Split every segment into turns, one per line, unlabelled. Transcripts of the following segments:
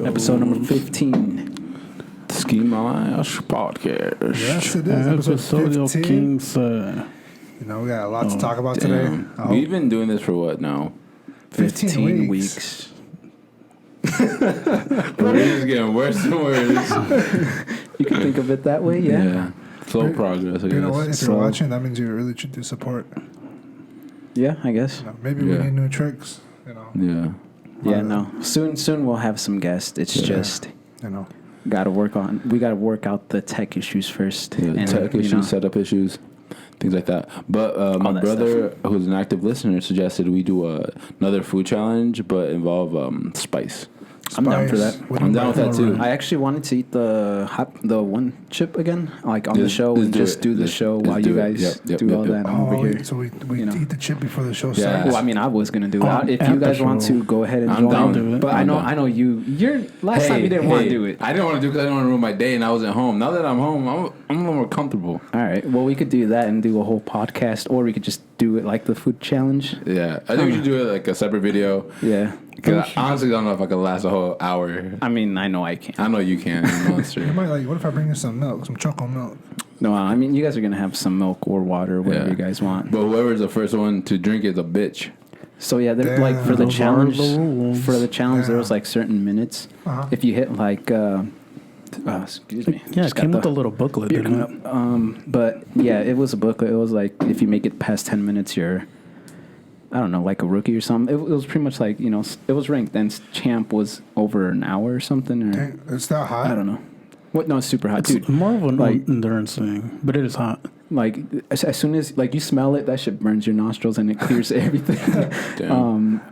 go.
Episode number 15.
Ski Mash Podcast.
Yes, it is. Episode 15. You know, we got a lot to talk about today.
We've been doing this for what now?
15 weeks.
We're just getting worse and worse.
You can think of it that way, yeah.
Slow progress, I guess.
You know what? If you're watching, that means you really should do support.
Yeah, I guess.
You know, maybe we need new tricks, you know.
Yeah.
Yeah, no. Soon we'll have some guests. It's just,
you know,
we got to work out the tech issues first.
Yeah,
and,
tech issues, setup issues, things like that. But my brother, who's an active listener, suggested we do another food challenge, but involve spice.
I'm down for that.
I'm down with that too.
I actually wanted to eat the one chip again, like on the show, and just do the show while you guys do all that. I'm over here.
So we eat the chip before the show
starts.
Well, I mean, I was gonna do it. If you guys want to, go ahead and join. But I know you're last time you didn't want to do it.
I didn't want to do it because I didn't want to ruin my day, and I was at home. Now that I'm home, I'm a little more comfortable.
All right. Well, we could do that and do a whole podcast, or we could just do it like the food challenge.
Yeah, I think we should do it like a separate video.
Yeah.
Because I honestly don't know if I could last a whole hour.
I mean, I know I can.
I know you can, monster.
You might what if I bring you some milk, some chocolate milk?
No, I mean, you guys are going to have some milk or water, whatever you guys want.
But whoever's the first one to drink is a bitch.
So, yeah, like for the challenge, there was like certain minutes. If you hit like, excuse me.
Yeah, it came with a little booklet, didn't it?
But, yeah, it was a booklet. It was like, if you make it past 10 minutes, you're... I don't know, like a rookie or something. It was pretty much like, it was ranked. Then champ was over an hour or something. Or,
dang, it's that hot?
I don't know. What? No, it's super hot,
dude. More of an endurance thing, but it is hot.
Like, as soon as, like, you smell it, that shit burns your nostrils and it clears everything.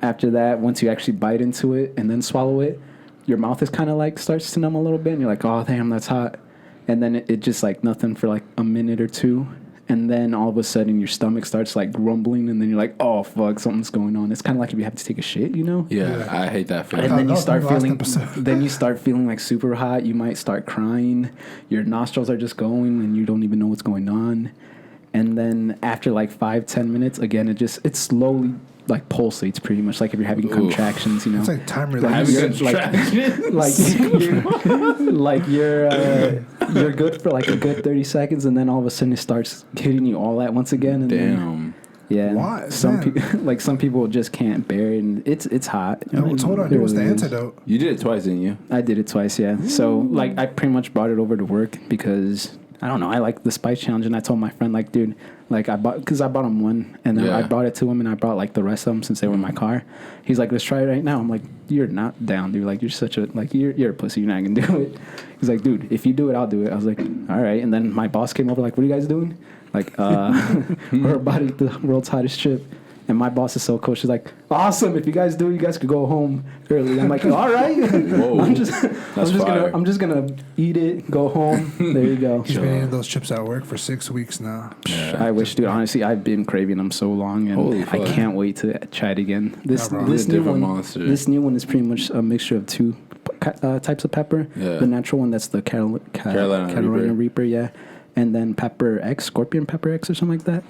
After that, once you actually bite into it and then swallow it, your mouth is kind of like starts to numb a little bit. And you're like, oh, damn, that's hot. And then it just like nothing for like a minute or two. And then all of a sudden your stomach starts like grumbling, and then you're like, "Oh fuck, something's going on." It's kind of like if you have to take a shit,
Yeah, I hate that feeling.
And then you start feeling like super hot. You might start crying. Your nostrils are just going, and you don't even know what's going on. And then after like 5-10 minutes, again, it slowly like pulsates, pretty much like if you're having contractions,
It's like time
relaxed.
You're good for like a good 30 seconds, and then all of a sudden it starts hitting you all at once again. And
damn.
Yeah.
Why?
Some people just can't bear it, and it's hot.
Yeah, what's the antidote?
You did it twice, didn't you?
I did it twice, yeah. So like I pretty much brought it over to work because I don't know, I like the spice challenge, and I told my friend, like, dude, like I bought him one, and then I brought it to him, and I brought like the rest of them since they were in my car. He's like, let's try it right now. I'm like, you're not down, dude. Like, you're such a you're a pussy. You're not gonna do it. He's like, dude, if you do it, I'll do it. I was like, all right. And then my boss came over, like, what are you guys doing? Like, we're about to eat the world's hottest chip. And my boss is so cool. She's like, awesome. If you guys do, you guys could go home early. I'm like, all right.
Whoa. I'm
just gonna eat it, go home. There you go.
He's been eating those chips at work for 6 weeks now.
Yeah. I wish, dude. Honestly, I've been craving them so long, and I can't wait to try it again. This new one is pretty much a mixture of two types of pepper. Yeah. The natural one, that's the Carolina Reaper, yeah. And then Scorpion Pepper X or something like that.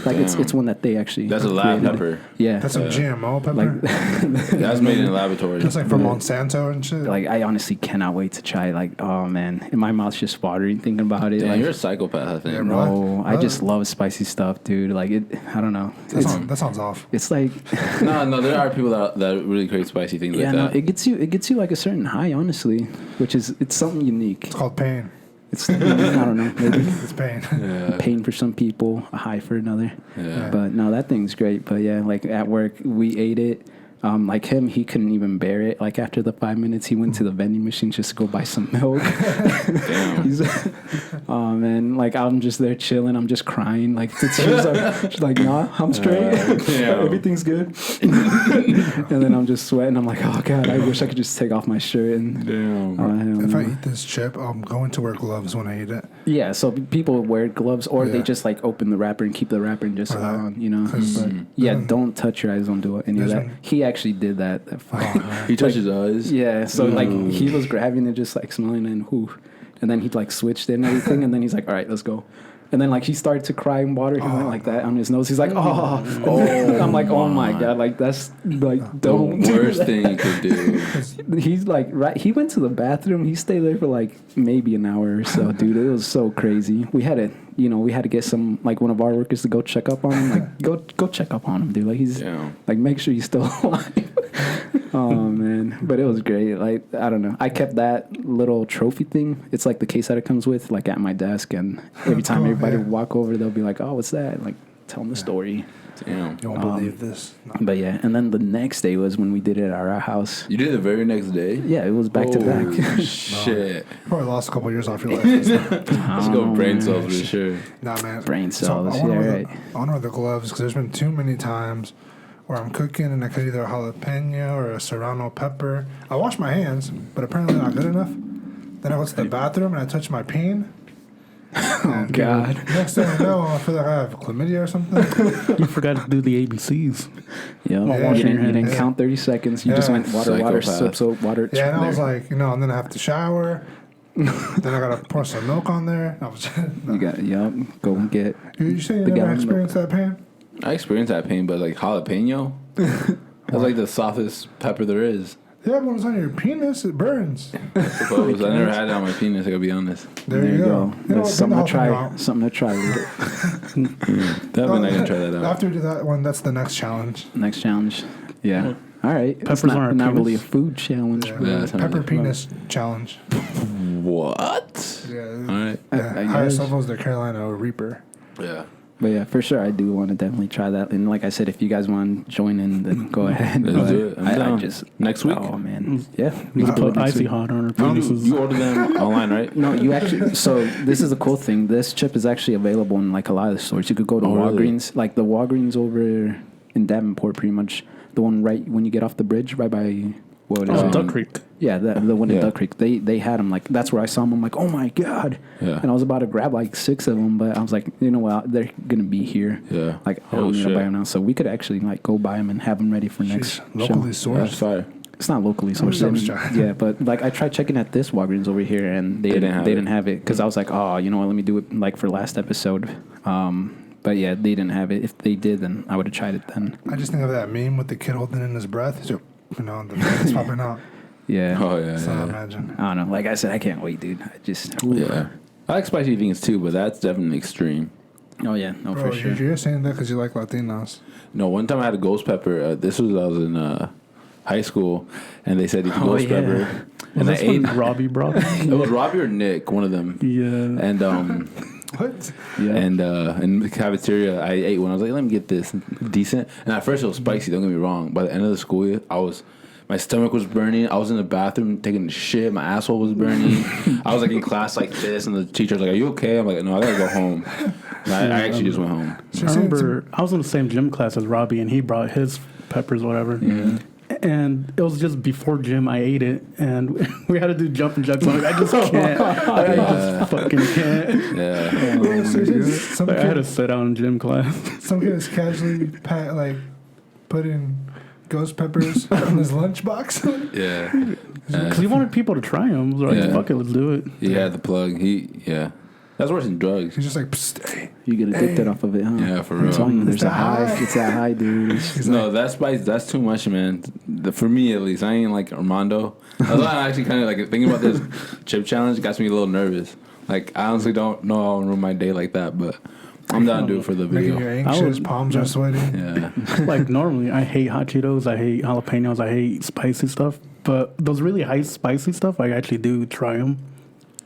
Like it's one that they actually.
That's a lab pepper.
Yeah,
that's a GMO pepper.
That's made in a laboratory.
That's like from Monsanto and shit.
Like, I honestly cannot wait to try. Like, oh man, and my mouth's just watering thinking about it.
Damn,
like,
you're a psychopath, I think.
No, I just love spicy stuff, dude. Like I don't know.
That sounds off.
It's like
no, there are people that really crave spicy things like that.
Yeah, no, it gets you like a certain high, honestly, which is it's something unique.
It's called pain.
It's, I don't know, maybe.
It's pain.
Yeah.
Pain for some people, a high for another.
Yeah.
But no, that thing's great. But yeah, like at work, we ate it. Like him, he couldn't even bear it. Like after the 5 minutes, he went to the vending machine just to go buy some milk. Oh man, like I'm just there chilling. I'm just crying. Like the tears are she's like, nah, I'm straight. Everything's good. And then I'm just sweating. I'm like, oh god, I wish I could just take off my shirt and.
Damn.
If I eat this chip, I'm going to wear gloves when I eat it.
Yeah, so people wear gloves, or they just like open the wrapper and keep the wrapper and just on, But don't touch your eyes. Don't do any of that. He actually did that.
He touched his eyes.
Yeah, so like he was grabbing it, just like smelling it, and he'd like switched it and everything, and then he's like, all right, let's go. And then like he started to cry and water. He went like that on his nose. He's like, oh. I'm like, oh my god, like that's like don't
the worst thing you could do.
He's like, right. He went to the bathroom. He stayed there for like maybe an hour or so, dude. It was so crazy. We had to get some like one of our workers to go check up on him. Like go check up on him, dude. Like he's like make sure he's still alive. Oh man, but it was great. Like I don't know. I kept that little trophy thing. It's like the case that it comes with, like at my desk, and every time everybody would walk over, they'll be like, "Oh, what's that?" Like tell them the story.
Damn.
You won't believe this. No.
But yeah, and then the next day was when we did it at our house.
You did it the very next day?
Yeah, it was back to back.
Shit.
You probably lost a couple years off your life.
Let's go brain cells for sure.
Nah, man.
Brain cells.
I want to wear the gloves because there's been too many times where I'm cooking and I could either a jalapeno or a serrano pepper. I wash my hands, but apparently not good enough. Then I go to the bathroom and I touch my peen.
Oh, God.
Next thing I know, I feel like I have chlamydia or something.
You forgot to do the ABCs.
Yeah, you didn't count 30 seconds. You just went water, soap, water.
Yeah, and I was like, and then I have to shower. Then I got to pour some milk on there.
You got, go and get.
You say you never experienced that pain?
I experienced that pain, but like jalapeno, that's like the softest pepper there is.
Yeah, but when it's on your penis, it burns.
I suppose. I never had it on my penis, I gotta be honest.
There you go.
That's something to try. Something to try.
Definitely not gonna try that out.
After we do that one, that's the next challenge.
Next challenge. Yeah.
Well,
all right.
Peppers
It's
aren't
not
penis.
really a food challenge.
Yeah, pepper penis challenge.
What?
Yeah.
Alright.
Yeah. Highest level is the Carolina Reaper.
Yeah.
But yeah, for sure, I do want to definitely try that. And like I said, if you guys want to join in, then go ahead.
Let's do it.
I just
next week.
Oh man, yeah.
We
can
can
do it
put
next
icy
week.
hot on our
You
penises.
order them online, right?
No, you actually. So this is a cool thing. This chip is actually available in like a lot of the stores. You could go to Walgreens,
really?
like the Walgreens over in Davenport, pretty much the one right when you get off the bridge, right by what is it?
Duck Creek.
Yeah, the one in Duck Creek. They had them like that's where I saw them. I'm like, oh my god!
Yeah.
And I was about to grab like 6 of them, but I was like, you know what? They're gonna be here.
Yeah.
Like I don't need to buy them now, so we could actually like go buy them and have them ready for next
locally
show.
sourced.
That's fire.
It's not locally sourced. Yeah, but like I tried checking at this Walgreens over here, and they didn't have it because I was like, oh, you know what? Let me do it like for last episode. But yeah, they didn't have it. If they did, then I would have tried it then.
I just think of that meme with the kid holding in his breath. So, the it's popping out.
Yeah.
Oh yeah.
So
Yeah.
imagine.
I don't know. Like I said, I can't wait, dude. I just.
Yeah. I like spicy things too, but that's definitely extreme.
Oh yeah, no,
Bro,
for sure.
You're saying that because you like Latinos.
No, one time I had a ghost pepper. This was I was in high school, and they said you ghost pepper, and I ate.
Robbie brought
It was Robbie or Nick, one of them.
Yeah.
And
What?
Yeah.
and in the cafeteria, I ate one. I was like, let me get this decent. And at first it was spicy. Don't get me wrong. By the end of the school year, my stomach was burning. I was in the bathroom taking a shit. My asshole was burning. I was like in class like this, and the teacher was like, "Are you okay?" I'm like, "No, I gotta go home." And I actually just went home.
I remember I was in the same gym class as Robbie, and he brought his peppers, whatever.
Yeah.
And it was just before gym, I ate it, and we had to do jumping jacks. I'm like, I just can't. I just fucking can't.
Yeah.
I had to sit down in gym class.
Some kid was casually putting ghost peppers in his lunchbox.
Yeah.
Because he wanted people to try them. I was like, fuck it, let's do it.
He had the plug. That's worse than drugs.
He's just like, psst, hey.
You get addicted off of it, huh?
Yeah, for
I'm
real.
telling you, there's
It's
a
that
high.
high.
It's that high, dude.
No, that spice, that's too much, man. For me, at least. I ain't like Armando. That's why I'm actually kind of like thinking about this chip challenge. Got me a little nervous. Like, I honestly don't know how to ruin my day like that, but I'm down to do it for the
Making
video.
you anxious, palms are sweaty.
Yeah.
Like normally, I hate hot Cheetos, I hate jalapenos, I hate spicy stuff. But those really high spicy stuff, I actually do try them,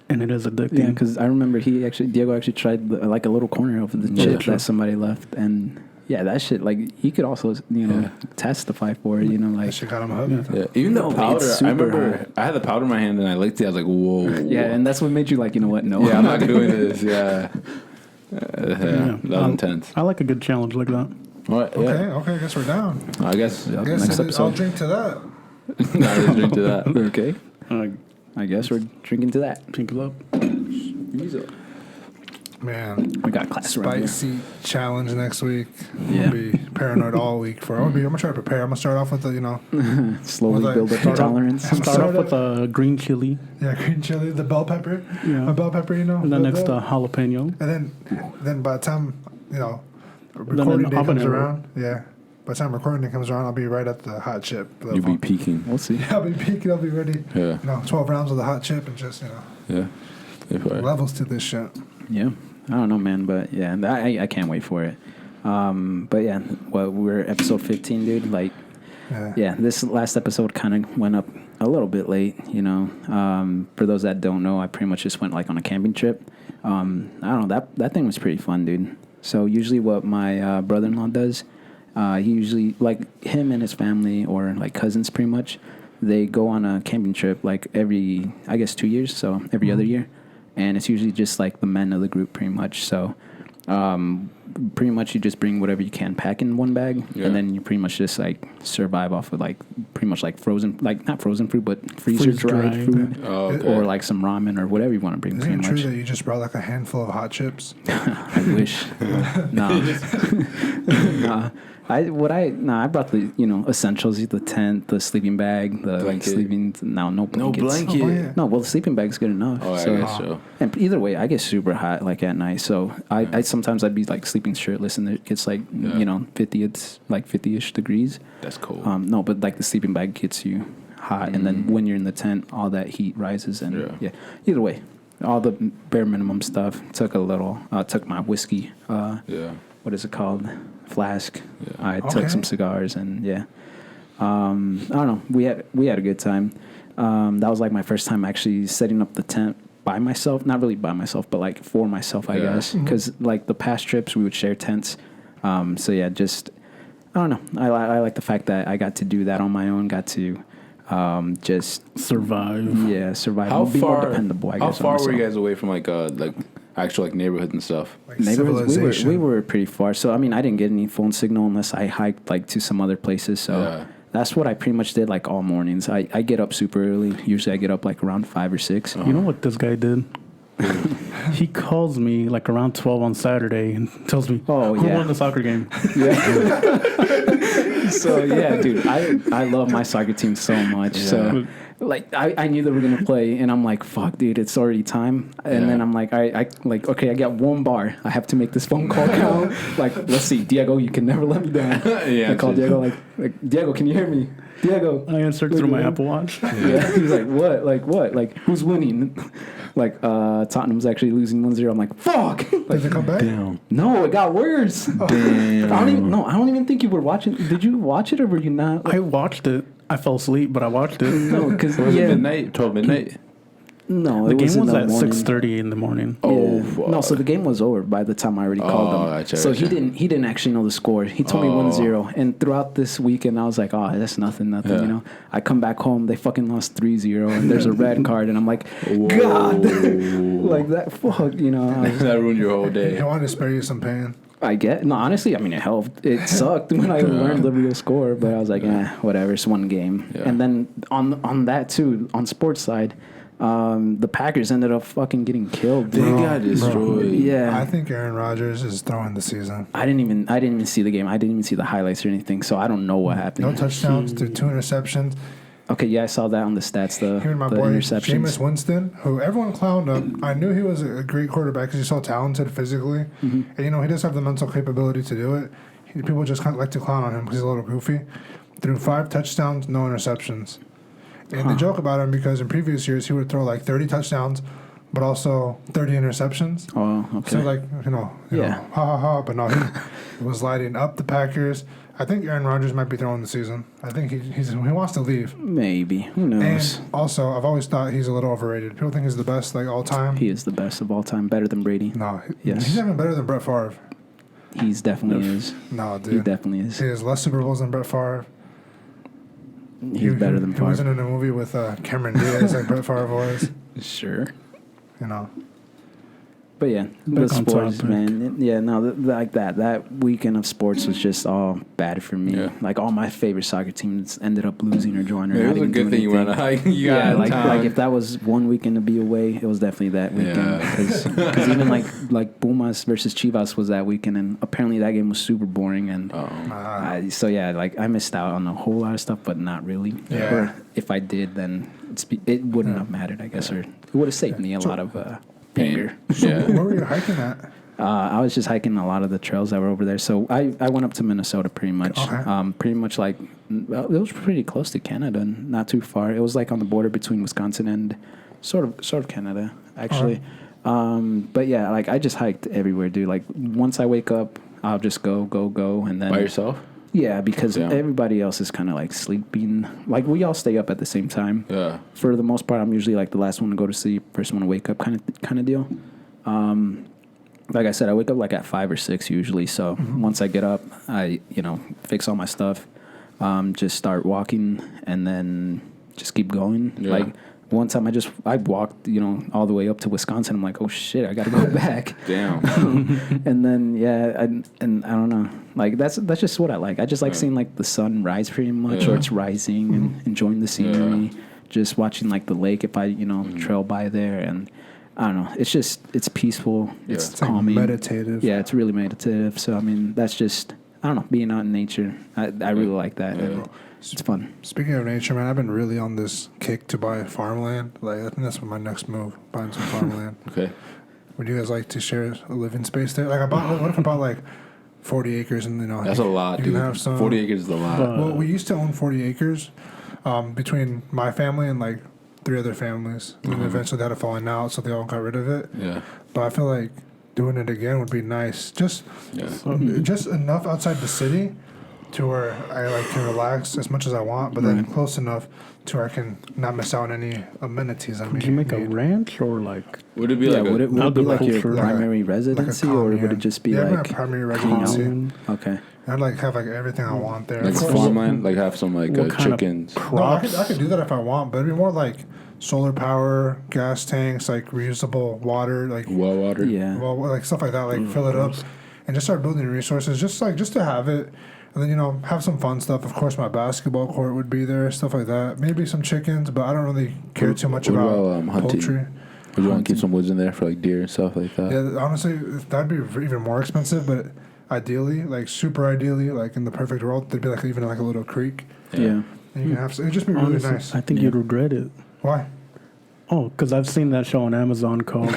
and it is addicting.
Yeah, because I remember Diego actually tried like a little corner of the chip that somebody left, and yeah, that shit like he could also testify for it. You know, like
That shit got him hooked.
Yeah. Even the
No,
powder.
it's
I
super
remember
high.
I had the powder in my hand and I licked it. I was like, whoa.
yeah, and that's what made you like, you know what? No,
Yeah, I'm not doing this. Yeah. That was intense.
I like a good challenge like that.
All right. Yeah.
Okay, I guess we're down.
I guess.
I
Next
guess I'll
episode.
drink to that.
Nah, let's drink to that.
Okay, I guess we're drinking to that.
Pink it up.
Man,
We got class around here.
spicy challenge next week.
Yeah.
I'll be paranoid all week for. I'm gonna try to prepare. I'm gonna start off with the
Slowly
Well,
build up your
start off-
tolerance.
I'm
Start off
Start
with green chili,
green chili, the bell pepper,
Yeah.
a bell pepper,
and then
the-
next jalapeno.
and then by the time
Then
recording
an
day comes
habanero.
around, by the time recording day comes around, I'll be right at the hot chip.
You'll be peaking.
We'll see.
I'll be peaking. I'll be ready.
Yeah.
12 rounds of the hot chip and just
Yeah. If I,
levels to this shit.
Yeah. I don't know, man, but yeah, I can't wait for it. But yeah, well, we're episode 15, dude. Like, yeah, this last episode kind of went up a little bit late, you know. For those that don't know, I pretty much just went like on a camping trip. I don't know, that thing was pretty fun, dude. So usually what my brother-in-law does, he usually, like him and his family or like cousins pretty much, they go on a camping trip like every, I guess 2 years, so every other year. And it's usually just like the men of the group pretty much. So pretty much you just bring whatever you can pack in one bag, and then you pretty much just like survive off of like pretty much like frozen, like not frozen food, but freezer dried
Freeze-dried.
food,
Oh, okay.
or like some ramen or whatever you want to bring.
Isn't it
Pretty
true
much.
that you just brought like a handful of hot chips?
I wish. No. I brought the essentials: the tent, the sleeping bag, the
Blanket.
sleeping. No
no
blankets.
blanket.
Oh, yeah.
No, well, the sleeping bag's good enough.
Oh, I
so,
guess so.
And either way, I get super hot like at night. So I sometimes I'd be like sleeping shirtless, and it gets like 50. It's like 50ish degrees.
That's cold.
No, but like the sleeping bag gets you hot, and then when you're in the tent, all that heat rises, and yeah. Either way, all the bare minimum stuff. Took my whiskey. What is it called? Flask.
Yeah.
I took some cigars, and I don't know. We had a good time. That was like my first time actually setting up the tent by myself. Not really by myself, but like for myself, I guess. Because like the past trips, we would share tents. So yeah, just I don't know. I like the fact that I got to do that on my own. Got to just
Survive.
Yeah, survive.
How
Be
far?
more dependable, I
How
guess. on
far were you
myself.
guys away from like actual like neighborhoods and stuff?
Like
Neighborhoods,
civilization.
we were pretty far. So I mean, I didn't get any phone signal unless I hiked like to some other places. So that's what I pretty much did like all mornings. I get up super early. Usually I get up like around 5 or 6.
You know what this guy did? He calls me like around 12 on Saturday and tells me,
Oh,
who
yeah.
won the soccer game?
So yeah, dude, I love my soccer team so much. So like I knew they were gonna play, and I'm like, fuck, dude, it's already time. And then I'm like, I okay, I got one bar. I have to make this phone call count. Like, let's see, Diego, you can never let me down. I called Diego like, Diego, can you hear me? Diego.
I answered through my Apple Watch.
Yeah, he was like, what? Like what? Like who's winning? Like Tottenham's actually losing 1-0. I'm like, fuck.
Did they come back?
Damn.
No, it got worse.
Damn.
I don't even think you were watching. Did you watch it or were you not?
I watched it. I fell asleep, but I watched it.
No, because
Was it midnight? 12 midnight?
No,
The
it
game
in
was
the
at
morning.
6:30 in the morning.
Oh,
Yeah. No, so the game was over by the time I already called them.
gotcha,
So
gotcha.
he didn't actually know the score. He told me 1-0. And throughout this weekend, I was like, oh, that's nothing,
Yeah.
you know. I come back home, they fucking lost 3-0, and there's a red card, and I'm like, God, like that, fuck, you know. I was-
That ruined your whole
He
day.
wanted to spare you some pain.
I get no. Honestly, I mean, it helped. It sucked when I learned the real score, but I was like, whatever. It's one game.
Yeah.
And then on that too, on sports side, the Packers ended up fucking getting killed.
They
Bro.
got destroyed.
Yeah,
I think Aaron Rodgers is throwing the season.
I didn't even see the game. I didn't even see the highlights or anything, so I don't know what happened.
No touchdowns to 2 interceptions.
Okay, yeah, I saw that on the stats. The
Him and my
the
boy
interceptions.
Jameis Winston, who everyone clowned up. I knew he was a great quarterback because he's so talented physically, and he does have the mental capability to do it. People just kind of like to clown on him because he's a little goofy. Threw 5 touchdowns, no interceptions. And they joke about him because in previous years he would throw like 30 touchdowns, but also 30 interceptions.
Oh, okay.
So like
Yeah.
ha ha ha. But no, he was lighting up the Packers. I think Aaron Rodgers might be throwing the season. I think he wants to leave.
Maybe. Who knows?
And also, I've always thought he's a little overrated. People think he's the best, like all time.
He is the best of all time, better than Brady.
No,
Yes.
he's even better than Brett Favre.
He's definitely is.
No,
He
dude,
definitely is.
he has less Super Bowls than Brett Favre.
He's better than
He was in
Favre.
a movie with Cameron Diaz, like Brett Favre was.
Sure.
You know,
But yeah,
Back
the
on
sports,
topic.
man. Yeah, no, like that weekend of sports was just all bad for me.
Yeah.
Like all my favorite soccer teams ended up losing or drawing or
Yeah, it
not
was a
even
good
doing
thing you went
anything.
on a hike. You got
Yeah,
out of
like
town.
if that was one weekend to be away, it was definitely that weekend.
Yeah.
Because even like Pumas versus Chivas was that weekend, and apparently that game was super boring. And so yeah, like I missed out on a whole lot of stuff, but not really.
Yeah.
Or if I did, then it wouldn't have mattered, I guess, or it would have saved me a lot of anger.
Yeah.
Where were you hiking at?
I was just hiking a lot of the trails that were over there. So I went up to Minnesota pretty much.
Okay.
Pretty much like, well, it was pretty close to Canada, and not too far. It was like on the border between Wisconsin and sort of Canada, actually. But yeah, like I just hiked everywhere, dude. Like once I wake up, I'll just go, and then
By yourself?
Yeah, because
Yeah.
everybody else is kind of like sleeping. Like we all stay up at the same time.
Yeah.
For the most part, I'm usually like the last one to go to sleep, first one to wake up, kind of deal. Like I said, I wake up like at 5 or 6 usually. So once I get up, I fix all my stuff, just start walking, and then just keep going.
Yeah.
Like one time I walked all the way up to Wisconsin. I'm like, oh shit, I gotta go back.
Damn.
And then and I don't know, like that's just what I like. I just like seeing like the sun rise pretty much, or it's rising, and enjoying the scenery. Just watching like the lake if I trail by there, and I don't know. It's peaceful. It's
It's like
calming.
meditative.
Yeah, it's really meditative. So I mean, that's just I don't know, being out in nature. I really like that.
Yeah.
It's fun.
Speaking of nature, man, I've been really on this kick to buy farmland. Like, I think that's my next move, buying some farmland.
Okay.
Would you guys like to share a living space there? Like, what if I bought like 40 acres and
That's a lot,
you
dude.
can have some.
40 acres is a lot.
Well, we used to own 40 acres between my family and like 3 other families. And eventually they had a falling out, so they all got rid of it.
Yeah.
But I feel like doing it again would be nice. Just enough outside the city to where I like can relax as much as I want, but then close enough to where I can not miss out on any amenities.
Would you make a ranch or like?
Would it be like
would it be like your
agriculture?
primary residency, or would it just be
my
like
primary
hang out?
residency?
Okay.
I'd like have like everything I want there.
like
Of course-
farmland? Like have some like
What kind of
chickens?
No, I could do that if I want, but it'd be more like solar power, gas tanks, like reusable water, like
Well water?
Yeah.
well, like stuff like that, like fill it up, and just start building resources, just to have it, and then have some fun stuff. Of course, my basketball court would be there, stuff like that. Maybe some chickens, but I don't really care too much
What
about
about, hunting?
poultry.
Would you want to keep some woods in there for like deer and stuff like that?
Yeah, honestly, that'd be even more expensive, but ideally, like super ideally, like in the perfect world, there'd be like even like a little creek,
Yeah.
and you can have. It'd just be really
Honestly,
nice.
I think you'd regret it.
Why?
Oh, because I've seen that show on Amazon called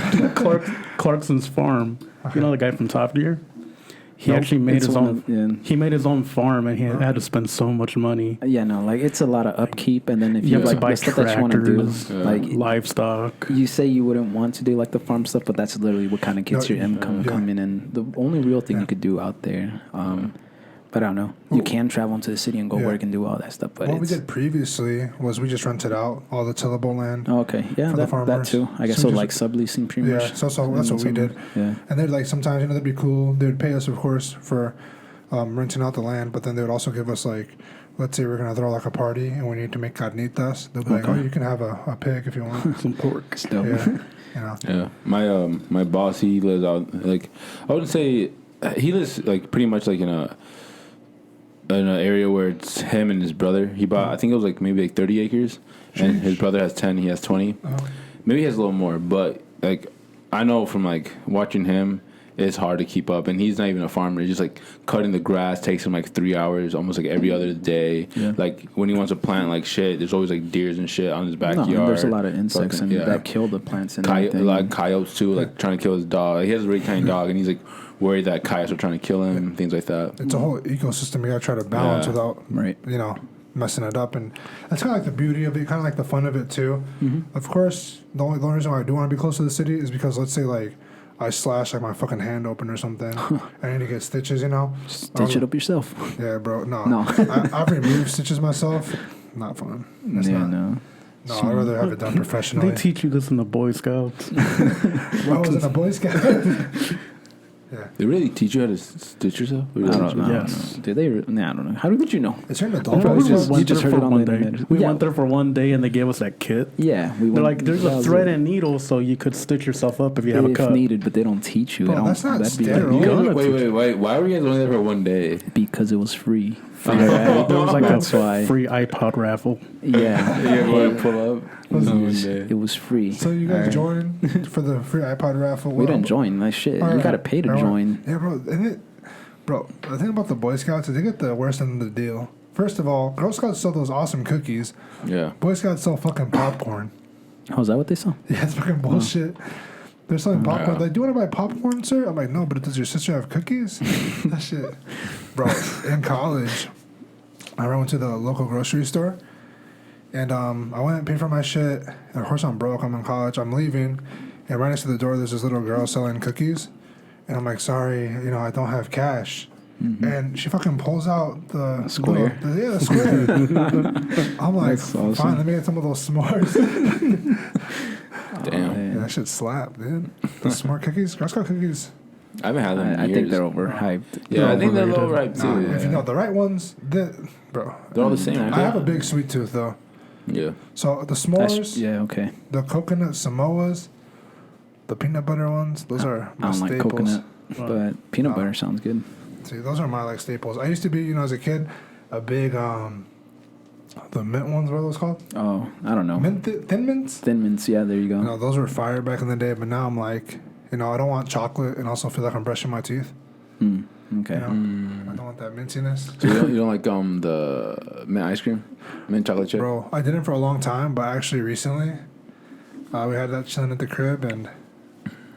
Clarkson's Farm. You know the guy from Top Gear? He actually made
It's
his
one
own.
of- yeah.
He made his own farm, and he had to spend so much money.
Yeah, no, like it's a lot of upkeep, and then if
You
you
have to
like
buy
the stuff that you want to do,
tractors,
like
livestock.
you say you wouldn't want to do like the farm stuff, but that's literally what kind of gets
No,
your income
yeah.
coming in. The only real thing you could do out there, but I don't know. You can travel into the city and go
Yeah.
work and do all that stuff, but
What we
it's
did previously was we just rented out all the tillable land.
oh, okay. Yeah,
for the
that
farmers.
too. I guess
So
so,
just-
like subleasing pretty
Yeah,
much.
so that's what we did.
Yeah.
And they'd like sometimes that'd be cool. They would pay us, of course, for renting out the land, but then they would also give us like, let's say we're gonna throw like a party and we need to make carnitas. They'll be like, oh, you can have a pig if you want.
Some pork.
Still.
Yeah, you know.
Yeah, my boss, he lives out like I wouldn't say he lives like pretty much like in an area where it's him and his brother. He bought I think it was like maybe like 30 acres, and his brother has 10. He has 20. Maybe he has a little more, but like I know from like watching him, it's hard to keep up, and he's not even a farmer. He's just like cutting the grass takes him like 3 hours, almost like every other day.
Yeah.
Like when he wants to plant like shit, there's always like deers and shit on his
No,
backyard.
and there's a lot of insects
Fucking-
and that kill the plants and
Coyote,
everything.
like coyotes too, like trying to kill his dog. He has a really tiny dog, and he's like worried that coyotes are trying to kill him, things like that.
It's a whole ecosystem you gotta try to balance
Yeah.
without,
Right.
messing it up. And that's kind of like the beauty of it, kind of like the fun of it too. Of course, the only reason why I do want to be close to the city is because let's say like I slash like my fucking hand open or something. I need to get stitches,
Stitch it up yourself.
Yeah, bro. No.
No.
I've removed stitches myself. Not fun. It's
yeah,
not.
no.
No, I'd rather have it done professionally.
They teach you this in the Boy Scouts.
I was in a Boy Scout. Yeah.
They really teach you how to stitch yourself?
I don't know.
Yes.
Did they? Nah, I don't know. How would you know?
It's here in the
Probably
Dolphins.
just- you just heard it on
one
the
day.
internet.
We
Yeah.
went there for one day and they gave us that kit.
Yeah, we
They're
went.
like, there's
that
a
was
thread
it.
and needle so you could stitch yourself up if you have a
If
cut.
needed, but they don't teach you.
Bro,
They don't,
that's not
that'd be
sterile.
like-
gonna
Wait. Why were you guys only there for one day?
because it was free.
There was like
That's
a
why.
free iPod raffle.
Yeah,
You going to pull up?
it was free.
So you guys joined for the free iPod raffle?
We didn't join. Like shit, you gotta pay to join.
Yeah, bro, the thing about the Boy Scouts is they get the worst end of the deal. First of all, Girl Scouts sell those awesome cookies.
Yeah.
Boy Scouts sell fucking popcorn.
Oh, is that what they saw?
Yeah, it's fucking bullshit. They're selling popcorn.
Yeah.
Like, do you want to buy popcorn, sir? I'm like, no, but does your sister have cookies? That shit. Bro, in college, I went to the local grocery store. And I went and paid for my shit. And of course, I'm broke. I'm in college. I'm leaving. And right next to the door, there's this little girl selling cookies. And I'm like, sorry, I don't have cash.
Mm-hmm.
And she fucking pulls out the
Square.
the square. I'm like,
That's awesome.
fine, let me get some of those s'mores.
Damn.
Yeah, that shit slap, dude. The s'more cookies, Girl Scout cookies.
I haven't had them in
I
years.
think they're overhyped.
Yeah, I think they're low
overrated.
ripe too.
If you know the right ones, bro.
They're all the same. Aren't
I
they?
have a big sweet tooth though.
Yeah.
So the
That's,
s'mores,
yeah, okay.
the coconut Samoas, the peanut butter ones, those are my
I don't like
staples.
coconut, but peanut butter sounds good.
See, those are my staples. I used to be, as a kid, a big the mint ones. What are those called?
Oh, I don't know.
Thin mints.
Thin mints, yeah, there you go.
Those were fire back in the day. But now I'm like, I don't want chocolate, and also feel like I'm brushing my teeth.
Okay.
I don't want that mintiness.
So you don't like the mint ice cream, mint chocolate chip?
Bro, I didn't for a long time, but actually recently, we had that chilling at the crib, and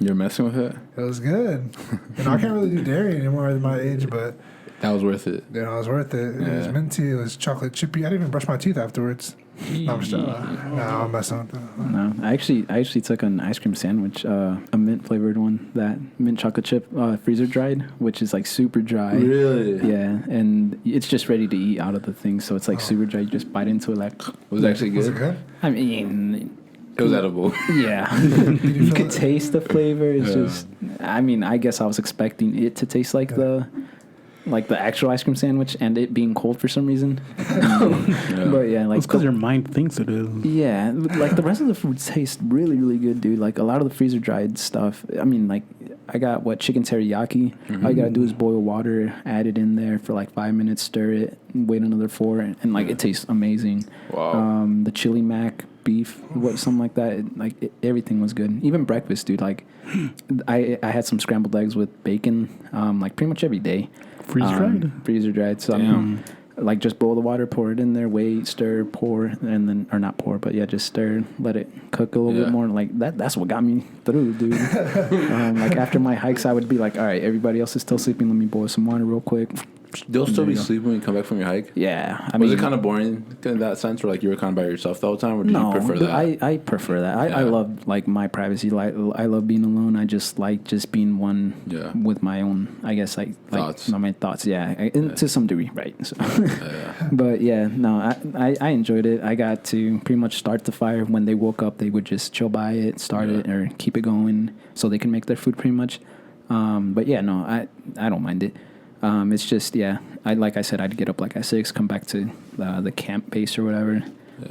You're messing with it.
it was good. I can't really do dairy anymore at my age, but
That was worth it.
it was worth it. It was
Yeah.
minty. It was chocolate chippy. I didn't even brush my teeth afterwards. No, I'm just I'm messing with that.
No, I actually took an ice cream sandwich, a mint flavored one, that mint chocolate chip, freezer dried, which is like super dry.
Really?
Yeah, and it's just ready to eat out of the thing, so it's like super dry. You just bite into it like.
Was it actually
Was it
good?
good?
I mean,
It was edible.
yeah,
you
you
feel
could
it?
taste the flavor. It's
Yeah.
just, I mean, I guess I was expecting it to taste like the actual ice cream sandwich, and it being cold for some reason.
Yeah.
But yeah, like
It's because your mind thinks it is.
yeah, like the rest of the food tastes really, really good, dude. Like a lot of the freezer dried stuff. I mean, like I got chicken teriyaki. All you gotta do is boil water, add it in there for like 5 minutes, stir it, wait another 4, and like it tastes amazing.
Wow.
The chili mac beef, something like that. Everything was good. Even breakfast, dude. Like I had some scrambled eggs with bacon, like pretty much every day. Freezer dried. So like just boil the water, pour it in there, wait, stir, pour, and then or not pour, but yeah, just stir, let it cook a little bit more. Like that's what got me through, dude. Like after my hikes, I would be like, all right, everybody else is still sleeping. Let me boil some water real quick.
They'll still be sleeping when you come back from your hike?
Yeah,
Was it kind of boring in that sense, or like you were kind of by yourself the whole time, or did you prefer that?
I prefer that. I love like my privacy. Like I love being alone. I just like just being one with my own. I guess like
thoughts.
My thoughts. Yeah, to some degree, right? So. But yeah, no, I enjoyed it. I got to pretty much start the fire. When they woke up, they would just chill by it, start it, or keep it going so they can make their food pretty much. But yeah, no, I don't mind it. It's just, like I said, I'd get up like at 6, come back to the camp base or whatever,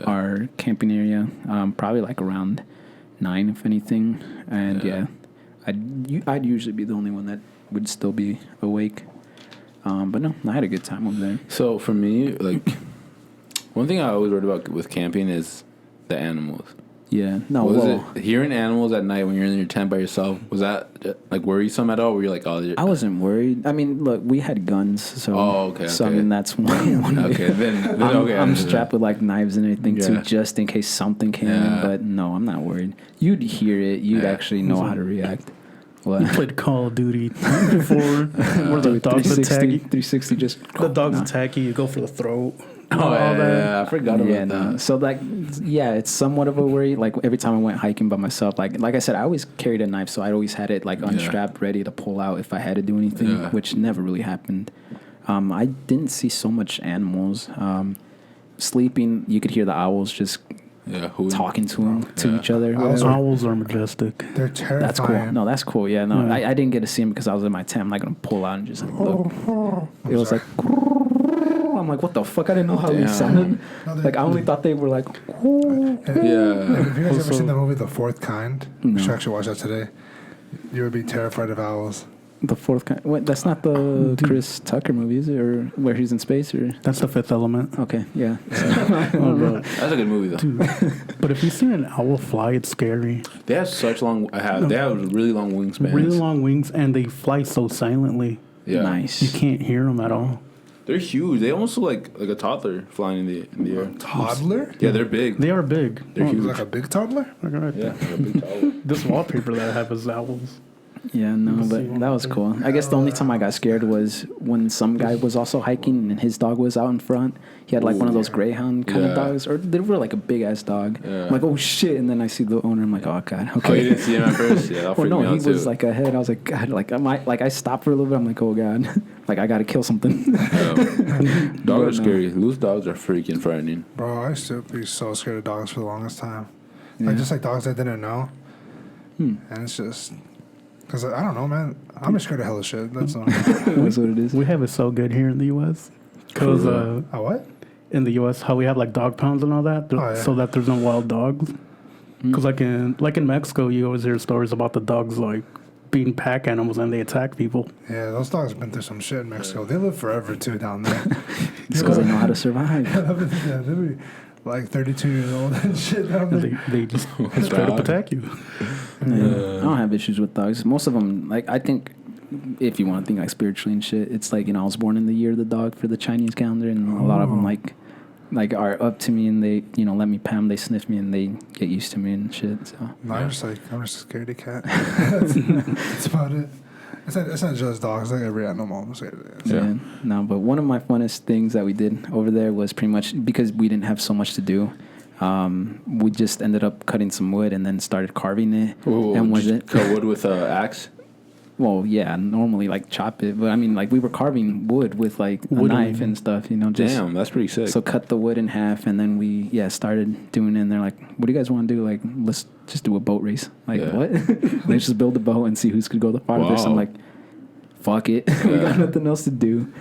our camping area, probably like around 9, if anything. And I'd usually be the only one that would still be awake. But no, I had a good time over there.
So for me, like, one thing I always worried about with camping is the animals.
Yeah. No,
Was it hearing animals at night when you're in your tent by yourself? Was that like worrisome at all? Were you like, oh,
I wasn't worried. I mean, look, we had guns, so
okay.
I mean that's one.
Okay, then
I'm strapped with like knives and everything too,
Yeah.
just in case something came in. But no, I'm not worried. You'd hear it. You'd actually know how to react. What?
You played Call of Duty before, where the dogs attack you.
360 just
The dogs attack you. You go for the throat.
I forgot about that.
So like, it's somewhat of a worry. Like every time I went hiking by myself, like I said, I always carried a knife, so I always had it like unstrapped, ready to pull out if I had to do anything, which never really happened. I didn't see so much animals. Sleeping, you could hear the owls just
Yeah,
talking to them, to each other.
Owls are majestic.
They're terrifying.
That's cool. No, that's cool. Yeah, no, I didn't get to see them because I was in my tent. I'm not gonna pull out and just like look. It was like. I'm like, what the fuck? I didn't know how they sounded.
No,
like, I only thought they were like.
If you guys ever seen the movie The Fourth Kind, we should actually watch that today. You would be terrified of owls.
The Fourth Kind. Wait, that's not the Chris Tucker movie, is it? Or where he's in space? Or
That's The Fifth Element.
okay, yeah.
Oh, bro.
That's a good movie though.
Dude. But if you see an owl fly, it's scary.
They have such long. They have really long wingspans.
Really long wings, and they fly so silently.
Yeah.
Nice.
You can't hear them at all.
They're huge. They almost look like a toddler flying in the air.
Toddler?
Yeah, they're big.
They are big.
They're huge.
Like a big toddler?
Look right
Yeah,
there.
like a big toddler.
This wallpaper that I have is owls.
Yeah, no, but that was cool. I guess the only time I got scared was when some guy was also hiking and his dog was out in front. He had like one of those greyhound kind of dogs, or they were like a big ass dog. Yeah. I'm like, oh shit! And then I see the owner. I'm like, oh god, okay.
Oh, you didn't see him at first? Yeah, that
well, no,
me out
he was
too.
like ahead. I was like, god, I stopped for a little bit. I'm like, oh god, like I gotta kill something.
Dogs are scary. Loose dogs are freaking frightening.
Bro, I used to be so scared of dogs for the longest time. Like just like dogs I didn't know. And it's just because I don't know, man. I'm just scared of hella shit. That's all.
That's what it is.
We have it so good here in the U.S. Because
what?
in the U.S., how we have like dog pounds and all that, so that there's no wild dogs. Because like in Mexico, you always hear stories about the dogs like being pack animals and they attack people.
Yeah, those dogs have been through some shit in Mexico. They live forever too down there.
It's because they know how to survive.
Yeah, they be like 32 years old and shit down there.
They just straight up attack you.
I don't have issues with dogs. Most of them, like, I think if you want to think like spiritually and shit, it's like, I was born in the year of the dog for the Chinese calendar, and a lot of them like are up to me and they, let me pet them, they sniff me and they get used to me and shit. So
no, I'm just a scaredy cat. That's about it. It's not just dogs. Like every animal, I'm scared of it.
Yeah. No, but one of my funnest things that we did over there was pretty much because we didn't have so much to do. We just ended up cutting some wood and then started carving it.
Ooh,
and
cut wood with an axe?
Well, yeah, normally like chop it, but I mean like we were carving wood with like a knife and stuff, just,
damn, that's pretty sick.
So cut the wood in half and then we started doing it, and they're like, what do you guys want to do? Like, let's just do a boat race. Like, what? Let's just build a boat and see who's could go the farthest. Wow. I'm like, fuck it. We got nothing else to do.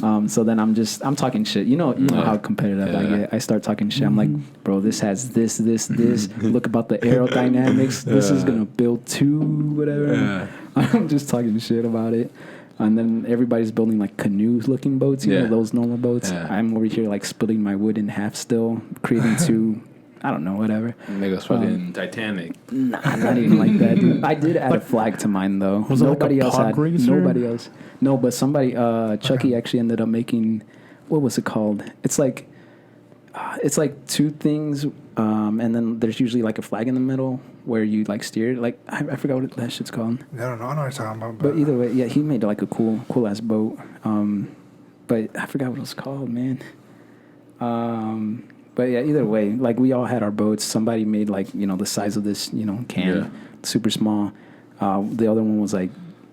So then I'm talking shit. You know how competitive I get. I start talking shit. I'm like, bro, this has this. Look about the aerodynamics. This is gonna build two, whatever. Yeah. I'm just talking shit about it. And then everybody's building like canoe-looking boats, you know, those normal boats. Yeah. I'm over here like splitting my wood in half still, creating two. I don't know, whatever.
Make us fucking Titanic.
Nah, not even like that, dude. I did add a flag to mine, though.
Was nobody
else had.
Racer?
Nobody else. No, but somebody, Chucky actually ended up making, what was it called? It's like two things, and then there's usually like a flag in the middle where you like steer. Like, I forgot what that shit's called.
I don't know. I know what you're talking about.
But either way, yeah, he made like a cool ass boat. But I forgot what it was called, man. But yeah, either way, like we all had our boats. Somebody made like, the size of this, can, super small. The other one was like,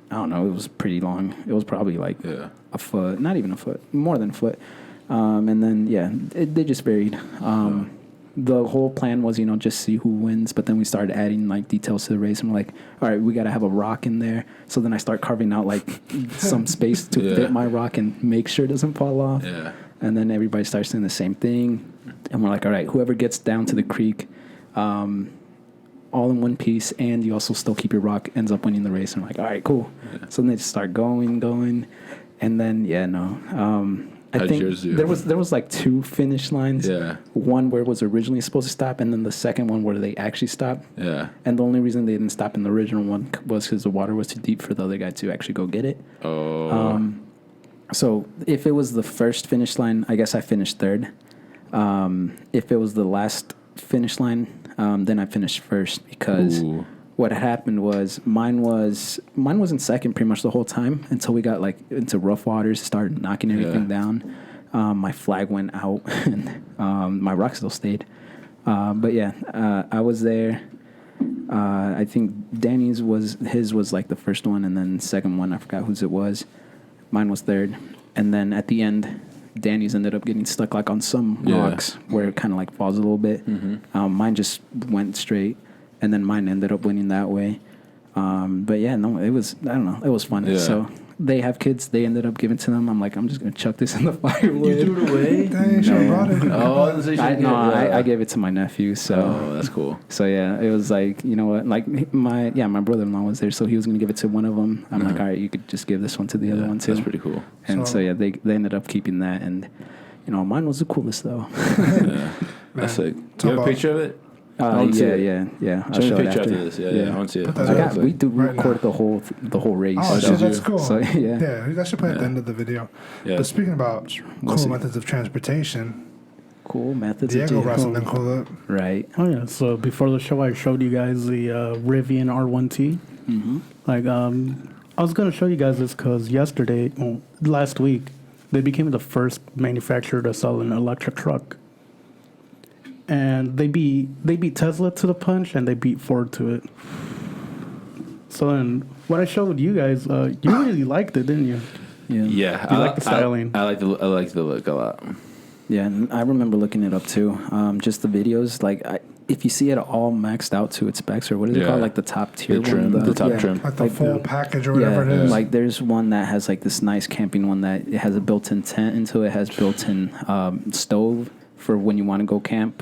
I don't know, it was pretty long. It was probably like a foot, not even a foot, more than a foot. And then, they just varied. The whole plan was, just see who wins. But then we started adding like details to the race. And we're like, all right, we got to have a rock in there. So then I start carving out like some space to fit my rock and make sure it doesn't fall off. Yeah. And then everybody starts doing the same thing. And we're like, all right, whoever gets down to the creek, all in one piece, and you also still keep your rock, ends up winning the race. And we're like, all right, cool. Yeah. So then they just start going. And then, I think there was like two finish lines. Yeah. One where it was originally supposed to stop, and then the second one where they actually stopped. Yeah. And the only reason they didn't stop in the original one was because the water was too deep for the other guy to actually go get it. Oh. So if it was the first finish line, I guess I finished third. If it was the last finish line, then I finished first because what had happened was mine was in second pretty much the whole time until we got like into rough waters, started knocking everything down. My flag went out and my rock still stayed. But yeah, I was there. I think Danny's was like the first one, and then second one I forgot whose it was. Mine was third, and then at the end, Danny's ended up getting stuck like on some rocks where it kind of like falls a little bit. Mine just went straight, and then mine ended up winning that way. But yeah, no, it was, I don't know, it was fun.
Yeah.
So they have kids, they ended up giving to them. I'm like, I'm just gonna chuck this in the firewood.
You threw it away?
Dang, you should have brought it.
I gave it to my nephew. So
that's cool.
So yeah, it was like, you know what, like my brother-in-law was there, so he was gonna give it to one of them. I'm like, all right, you could just give this one to the other one too.
That's pretty cool.
And so yeah, they ended up keeping that, and you know, mine was the coolest though.
Yeah, that's sick. Do you have a picture of it?
Yeah. I'll
Show
show
me
it
a picture
after.
after this. Yeah, I want to see it.
We
record the whole race.
Oh,
so.
shit, that's cool.
So yeah,
that should play at the end of the video.
Yeah.
But speaking about cool methods of transportation,
cool methods.
Diego brought something cool up.
Right.
Oh yeah. So before the show, I showed you guys the Rivian R1T. Like I was gonna show you guys this because last week, they became the first manufacturer to sell an electric truck. And they beat Tesla to the punch, and they beat Ford to it. So then, what I showed you guys, you really liked it, didn't you?
Yeah.
You like the styling.
I like the look a lot.
Yeah, and I remember looking it up too. Just the videos, like if you see it all maxed out to its specs, or what is it called, like the top tier
trim,
one,
the top trim,
like the full package or whatever it is.
Like there's one that has like this nice camping one that it has a built-in tent into it, has built-in stove for when you want to go camp.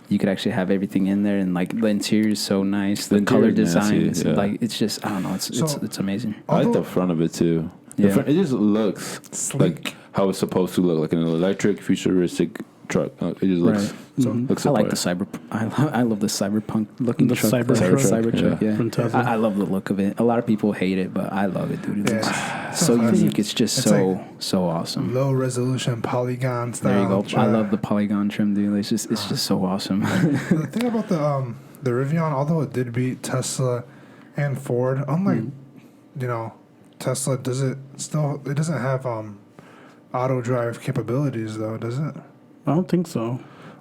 You could actually have everything in there, and like the interior is so nice. The color design, like it's just, I don't know, it's amazing.
I like the front of it too.
Yeah.
It just looks
sleek,
like how it's supposed to look, like an electric futuristic truck. It just looks. Looks
I like the cyber. I love the cyberpunk looking
the
truck.
cyber
truck. Yeah.
From Tesla.
I love the look of it. A lot of people hate it, but I love it, dude. It's so
classic.
unique. It's just so awesome.
Low resolution polygon style.
There you go.
Truck.
I love the polygon trim, dude. It's just so awesome.
The thing about the Rivian, although it did beat Tesla and Ford, unlike Tesla, it doesn't have auto drive capabilities though, does it?
I don't think so.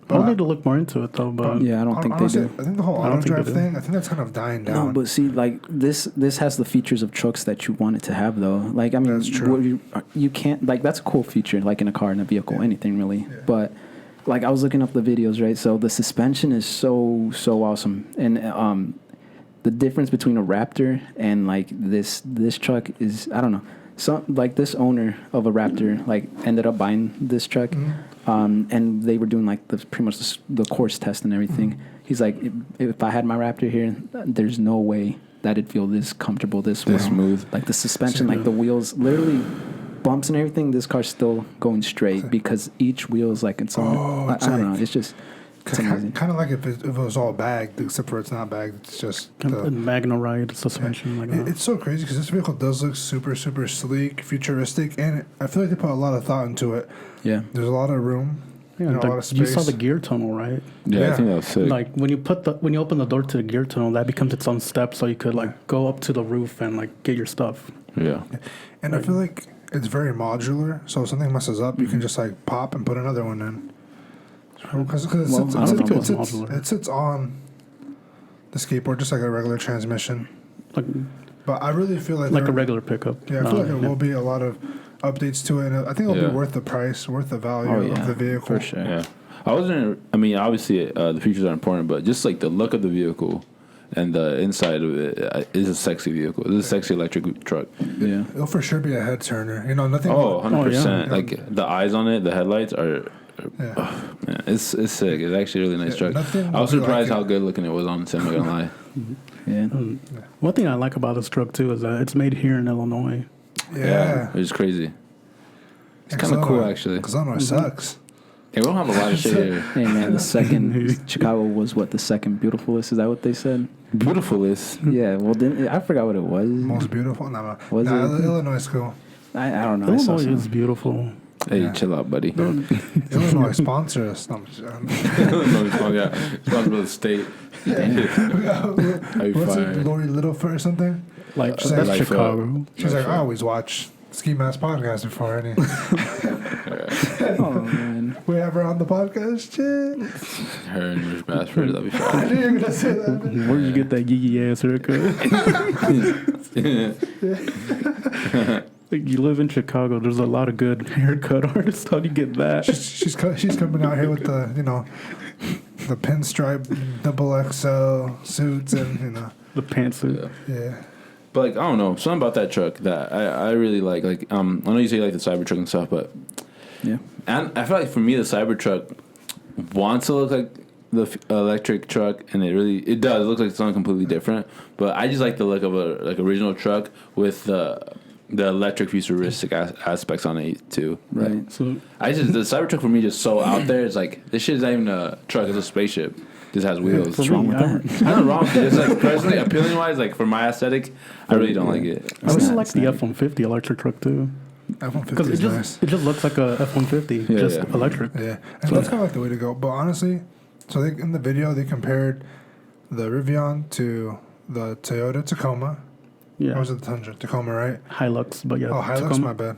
I'll need to look more into it though, but
yeah, I don't think they do.
I think the whole auto drive thing, I think that's kind of dying down.
No, but see, like this has the features of trucks that you want it to have, though. Like, I mean,
that's true.
You can't, like, that's a cool feature, like in a car, in a vehicle, anything really. Yeah. But like, I was looking up the videos, right? So the suspension is so awesome, and the difference between a Raptor and like this truck is, I don't know. So like this owner of a Raptor like ended up buying this truck. And they were doing like pretty much the course test and everything. He's like, if I had my Raptor here, there's no way that it'd feel this comfortable, this
smooth.
Like the suspension, like the wheels, literally bumps and everything. This car's still going straight because each wheel is like its own. I don't know. It's just amazing.
Kind of like if it was all bagged, except for it's not bagged. It's just
the Magna Ride suspension.
Yeah.
Like that.
It's so crazy because this vehicle does look super sleek, futuristic, and I feel like they put a lot of thought into it.
Yeah,
there's a lot of room.
Yeah,
a lot of space.
You saw the gear tunnel, right?
Yeah, I think that was sick.
Like when you open the door to the gear tunnel, that becomes its own step, so you could like go up to the roof and like get your stuff.
Yeah,
and I feel like it's very modular. So if something messes up, you can just like pop and put another one in. Because it sits on the skateboard just like a regular transmission. But I really feel like
a regular pickup.
Yeah, I feel like there will be a lot of updates to it, and I think it'll be worth the price, worth the value of the vehicle.
For sure.
Yeah, obviously the features are important, but just like the look of the vehicle and the inside of it is a sexy vehicle. It's a sexy electric truck.
Yeah,
it'll for sure be a head turner. Nothing.
100%. Like the eyes on it, the headlights are. Man, it's sick. It's actually a really nice truck. I was surprised how good looking it was on set. I'm not gonna lie.
Yeah.
One thing I like about this truck too is that it's made here in Illinois.
Yeah,
it's crazy. It's kind of cool actually.
Because Illinois sucks.
Yeah, we don't have a lot of shit here.
Hey man, the second Chicago was the second beautifulest? Is that what they said?
Beautifulest?
Yeah. Well, I forgot what it was.
Most beautiful? No.
Was it?
Illinois is cool.
I don't know.
Illinois is beautiful.
Hey, chill out, buddy.
Illinois sponsor us.
Illinois sponsor the state.
What's it, Lori Littlefoot or something?
Like that's Chicago.
She's like, I always watch Ski Mask podcast before any.
Oh man,
we have her on the podcast, shit.
Her and Rich Bassford, that'd be fine.
I knew you were gonna say that.
Where'd you get that geeky ass haircut? Like, you live in Chicago. There's a lot of good haircut artists. How do you get that?
She's coming out here with the the pinstripe double XL suits and
The pantsuit.
yeah.
But like I don't know, something about that truck that I really like. Like I know you say you like the Cybertruck and stuff, but
Yeah.
and I feel like for me the Cybertruck wants to look like the electric truck, and it does. It looks like something completely different. But I just like the look of a original truck with the electric futuristic aspects on it too.
Right.
So
The Cybertruck for me just so out there. It's like this shit is not even a truck; it's a spaceship. Just has wheels.
for
What's wrong
me,
with that?
Nothing wrong with it. It's like personally appealing wise, like for my aesthetic, I really don't like it.
I really
not-
like
it's
the
not-
F-150 electric truck too.
F-150
Because
is nice.
it just looks like a F-150,
Yeah,
just
yeah.
electric.
Yeah, and that's kind of like the way to go. But honestly, so in the video they compared the Rivian to the Toyota Tacoma.
Yeah.
Or was it the Tundra? Tacoma, right?
Hilux, but yeah.
Oh, Hilux,
Tacoma.
my bad.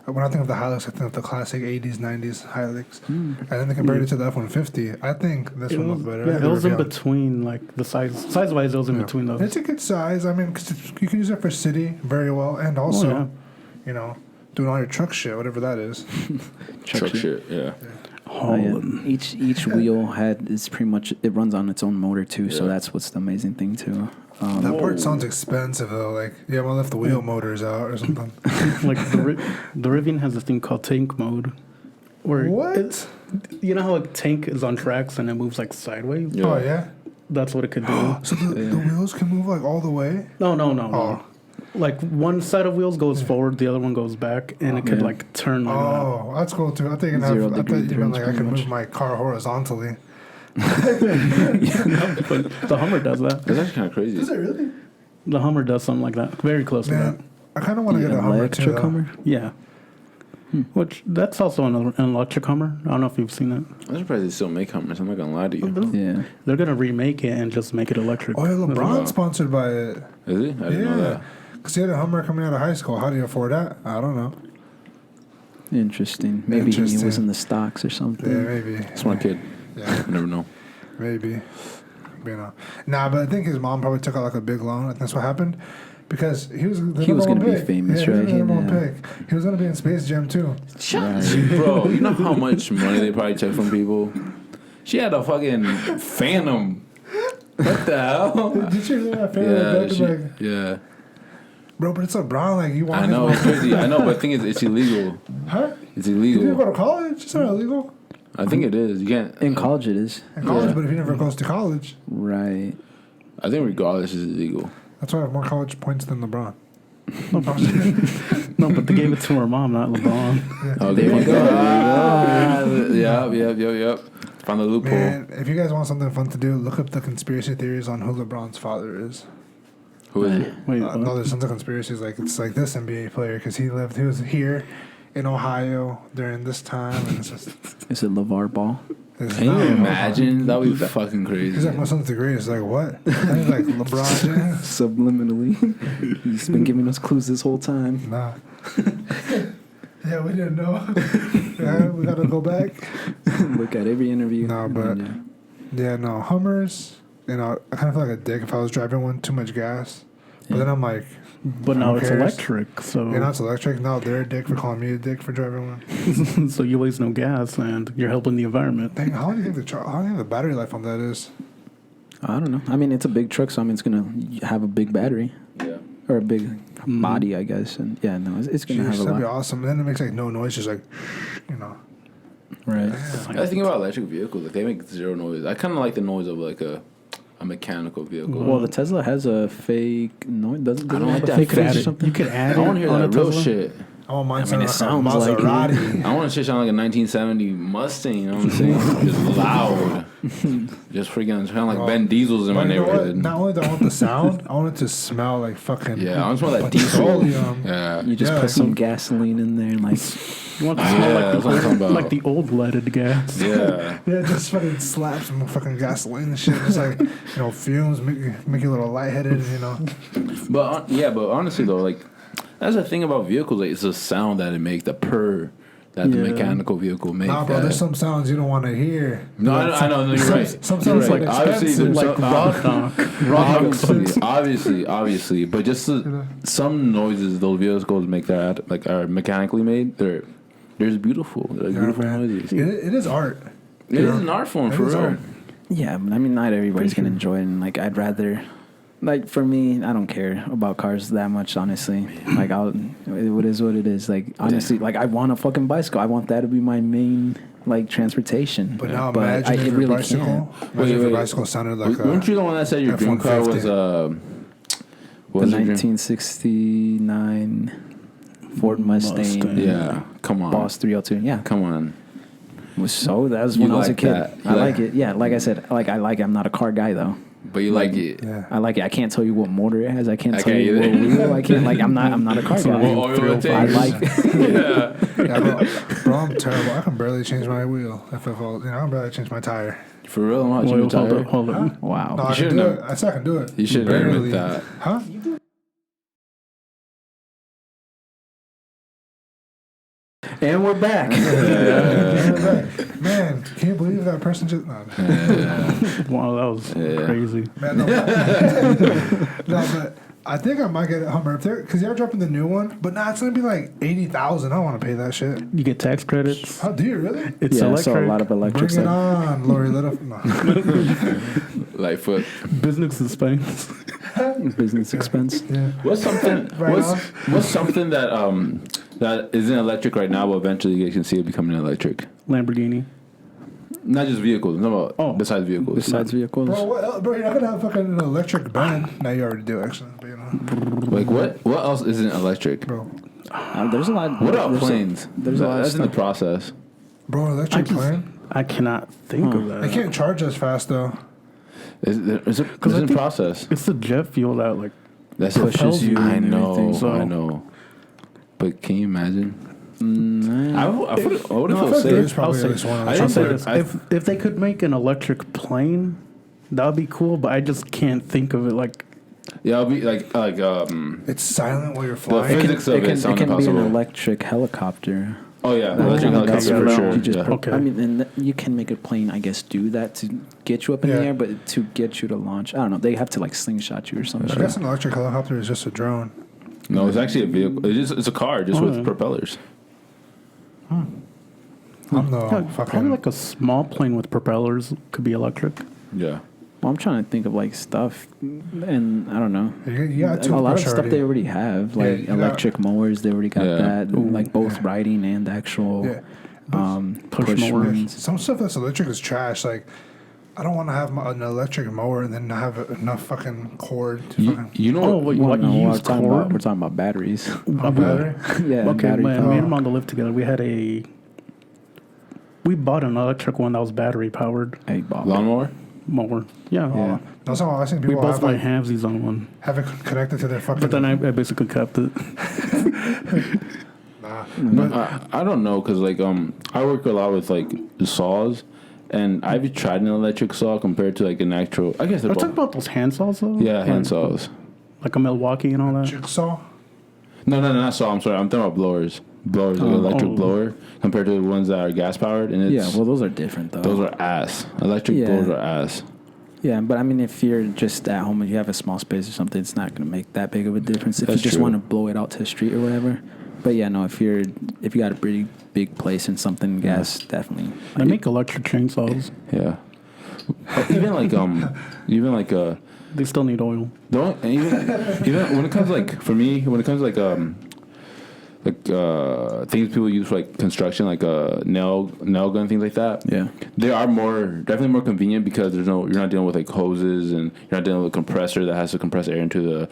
When I think of the Hilux, I think of the classic 80s, 90s Hilux.
Hmm.
And then they compared it to the F-150. I think this
It
one
was,
looked better. I
yeah,
think
it
the
was in
Rivian-
between, like the size-wise, it was in
Yeah.
between those.
It's a good size. I mean, 'cause you can use it for city very well, and
Oh,
also, doing all your truck shit, whatever that is.
Truck shit, yeah.
Oh, yeah.
Hauling.
Each wheel is pretty much, it runs on its own motor too. So
Yeah.
that's what's the amazing thing too.
That part sounds expensive though. Like, yeah, I'm gonna lift the wheel motors out or something.
Like the Rivian has this thing called tank mode. Where
What?
you know how a tank is on tracks and it moves like sideways?
Yeah.
Oh yeah.
That's what it could do.
So the wheels can move like all the way.
No.
Oh.
Like one set of wheels goes forward, the other one goes back, and it could
Yeah.
like turn like
Oh, that's cool too. I think I
Zero
thought
degree
you meant
turns
like I
pretty
could
much.
move my car horizontally.
that. But the Hummer does that.
That's actually kind of crazy.
it really?
The Hummer does something like that. Very close to
Man, I kind of want to get a Hummer too.
electric
Though.
Hummer.
that. Yeah. Which that's also an electric Hummer. I don't know if you've seen it.
I'm surprised they still make Hummers. I'm not gonna lie to you.
Yeah.
They're gonna remake it and just make it electric.
Oh yeah,
That's
LeBron's
Wow.
sponsored by it.
Is he? I didn't know
Yeah,
that.
because he had a Hummer coming out of high school. How do you afford that? I don't know.
Interesting. Maybe he was
Interesting.
in the stocks or something.
Yeah, maybe.
Smart kid.
Yeah,
You never know.
maybe. Nah, but I think his mom probably took out like a big loan. I think that's what happened. Because he was the
He was
number
gonna
one
be
pick.
famous,
yeah,
right?
He was the number one
Yeah.
pick. He was gonna be in Space Jam too.
Bro, you know how much money they probably took from people? She had a fucking Phantom. What the hell?
Did you hear that? Family
Yeah,
like,
yeah.
bro, but it's LeBron. Like you want?
I know, it's crazy. I know, but the thing is, it's illegal.
Huh?
It's
You didn't go
illegal.
to college? It's not illegal.
I think it is. You can't.
In college, it is.
In college,
Yeah.
but if he never goes to college,
Right.
I think regardless, it's illegal.
that's why I have more college points than LeBron.
No, but they gave it to her mom, not LeBron.
Oh,
There you go.
Yep. Found the loophole.
Man, if you guys want something fun to do, look up the conspiracy theories on who LeBron's father is.
Who is it?
Wait,
No,
what?
there's tons of conspiracies. Like it's like this NBA player because he was here in Ohio during this time, and it's just.
Is it LeVar Ball?
It's
Can you
not-
imagine? That would be fucking
He's
crazy.
like, my son's the greatest. Like what? And he's like LeBron James.
Subliminally. He's been giving us clues this whole time.
Nah. Yeah, we didn't know. Yeah, we gotta go back.
Look at every interview.
No, but yeah, no Hummers. You know, I kind of feel like a dick if I was driving one. Too much gas. But then I'm like,
But now
Who
it's
cares?
electric, so
you know, it's electric. No, they're a dick for calling me a dick for driving one.
so you waste no gas and you're helping the environment.
Dang, how do you think how do you think the battery life on that is?
I don't know. I mean, it's a big truck, so I mean, it's gonna have a big battery
Yeah.
or a big body, I guess. And yeah, no, it's gonna
Jeez,
have a
that'd be
lot.
awesome. And then it makes like no noise, just like, you know.
Right.
I think about electric vehicles. Like they make zero noise. I kind of like the noise of like a mechanical vehicle.
Well, the Tesla has a fake noise. Doesn't
I don't
it
like
have a
that
fake
fake
noise or
shit.
something?
You could add
I want to
it
hear
on
that
a
real
Tesla.
shit.
I want mine
I mean, it
sounding like
sounds
a
like it.
Maserati.
I want to shit sound like a 1970 Mustang. You know what I'm saying? Just loud. Just freaking sound like
Well,
Ben Diesel's in my
But you know what?
neighborhood.
Not only do I want the sound, I want it to smell like fucking
Yeah, I just want that diesel.
petroleum.
Yeah.
You just
Yeah.
put some gasoline in there, and like
You want to
Yeah,
smell
that's what I'm talking about.
like the old leaded gas.
Yeah.
Yeah, just fucking slap some fucking gasoline and shit. Just like, you know, fumes, make you a little lightheaded, you know.
But honestly though, like that's the thing about vehicles. Like it's the sound that it makes, the purr, that the
Yeah.
mechanical vehicle make.
Nah, bro,
that.
there's some sounds you don't want to hear.
No, I know. No, you're right.
Some
You're
sounds
right.
like
Obviously,
expensive,
there's
Like
some- obviously, but just some noises those vehicles make that are mechanically made. There's beautiful. They're
Yeah,
beautiful
man.
noises.
It is art.
It is an art form
It
for
is
real.
art.
Yeah, but I mean, not everybody's gonna enjoy it. And like, I'd rather, like, for me, I don't care about cars that much, honestly. Like, it is what it is. Like, honestly, like, I want a fucking bicycle. I want that to be my main like transportation.
But now imagine if
it
your
really
bicycle,
can't.
imagine if your
Wait.
bicycle sounded like
Weren't you the one that said your dream car was
F-150?
what
The
was your dream?
1969 Ford Mustang.
Yeah, come on,
Boss 302. Yeah.
come on.
So that was
You
when I was a
like
kid.
that. You
I
like-
like it. Yeah, like I said, I like it. I'm not a car guy though.
But you like it.
Yeah.
I like it. I can't tell you what motor it has. I can't
I
tell
can't
you
either.
what wheel. I can't like. I'm not a car guy.
What oil it
I
takes.
like.
Yeah.
Yeah, bro, I'm terrible. I can barely change my wheel. I can barely change my tire.
For real, I'm not
Wait,
changing
hold
tire.
up, hold up.
Wow.
No, I can
shouldn't
do
have.
it. I said I can do it.
You should
Barely.
admit that.
Huh?
And we're back.
Man, can you believe that person just? No,
Wow, that was crazy.
man, no, but I think I might get a Hummer because they're dropping the new one. But nah, it's gonna be like 80,000. I don't want to pay that shit.
You get tax credits.
How do you really?
It's
Yeah, I
electric.
saw a lot of electric
Bring it
stuff.
on, Lori Little. No.
Lightfoot.
Business expense.
Business expense.
Yeah.
What's something?
Right
what's something that that isn't electric right now, but eventually you can see it becoming electric?
Lamborghini.
Not just vehicles. No, besides vehicles.
Besides vehicles.
Bro, bro, you're not gonna have fucking an electric band. Now you already do, actually. But, you know,
Like what else isn't electric?
bro,
There's a lot.
What about
there's
planes?
there's a lot of
That's in the
stuff.
process.
bro, electric plane.
I cannot think of that.
They can't charge as fast though.
It's
I
in
think-
process.
It's the jet fuel that like
That's
propels you
I
and
know.
everything, so-
I know. But can you imagine?
Nah.
I would feel
I feel like there is
safe.
probably
I'll
at least one.
I
on
didn't
the
say
side.
this.
if they could make an electric plane, that would be cool. But I just can't think of it. Like
Yeah, it'll be like
It's silent while you're
the
flying.
physics of it sound
it can be an
impossible.
electric helicopter.
Oh yeah,
That
electric
kind of-
helicopter
that's
for
what
sure.
you just
Yeah.
Okay.
I mean, and you can make a plane, I guess, do that to get you up in
Yeah.
the air, but to get you to launch, I don't know. They have to like slingshot you or
I
something.
guess an electric helicopter is just a drone.
No, it's actually a vehicle. It's a car just with
yeah.
propellers.
I'm the
yeah, probably
fucking.
like a small plane with propellers could be electric.
Yeah.
Well, I'm trying to think of like stuff, and I don't know.
You got
A lot of
toothbrush
stuff they
already.
already have,
Yeah,
like
you got-
electric mowers. They already got
Yeah.
that,
Ooh,
like both
yeah.
riding and actual
Yeah.
Push
push
mowers.
ones.
Some stuff that's electric is trash. Like, I don't want to have an electric mower and then not have enough fucking cord to fucking.
You know
Oh,
what?
wait,
Well,
what
no,
you
we're
use
talking about
cord?
batteries.
A battery?
Yeah.
Okay,
battery
man,
power.
me and Mom lived together. We bought an electric one that was battery powered
Hey, Bob.
Lawnmower?
mower. Yeah.
Yeah.
That's how I've seen
We
people
both
have,
like
like,
halvesies on one.
have it connected to their fucking.
But then I basically kept it.
Nah.
I don't know because like I work a lot with like saws, and I've tried an electric saw compared to like an actual. I guess they're
Are you
both.
talking about those hand saws though?
Yeah, hand saws.
Like a Milwaukee and all that?
Jigsaw?
No, not saw. I'm sorry. I'm talking about blowers. Blowers, like electric
Oh.
blower compared to the ones that are gas powered, and it's
Yeah, well, those are different though.
those are ass. Electric
Yeah.
blowers are ass.
Yeah, but I mean, if you're just at home and you have a small space or something, it's not going to make that big of a difference. If
That's
you just
true.
want to blow it out to the street or whatever. But yeah, no, if you got a pretty big place and something, gas definitely.
They make electric chainsaws.
Yeah. even like
They still need oil.
don't even when it comes like for me when it comes like things people use for like construction like nail gun things like that.
Yeah.
They are definitely more convenient because you're not dealing with like hoses and you're not dealing with a compressor that has to compress air into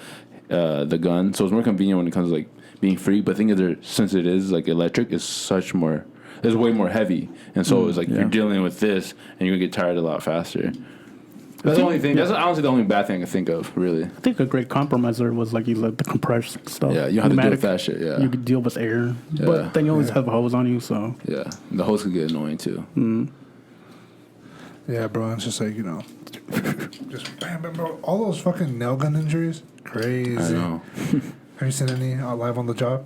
the gun. So it's more convenient when it comes to like being free. But the thing is, since it is like electric, it's way more heavy, and so it's like
yeah.
you're dealing with this and you're gonna get tired a lot faster. That's the only thing. That's honestly the only bad thing I can think of, really.
I think a great compromiser was like you said, the compressed stuff.
Yeah, you have to deal
Pneumatic,
with that shit. Yeah,
You could deal with air.
Yeah.
But then you always have a hose on you, so.
yeah. The hose could get annoying too.
Yeah, bro. It's just like, just bam, bam, bro. All those fucking nail gun injuries. Crazy.
I know.
Have you seen any live on the job?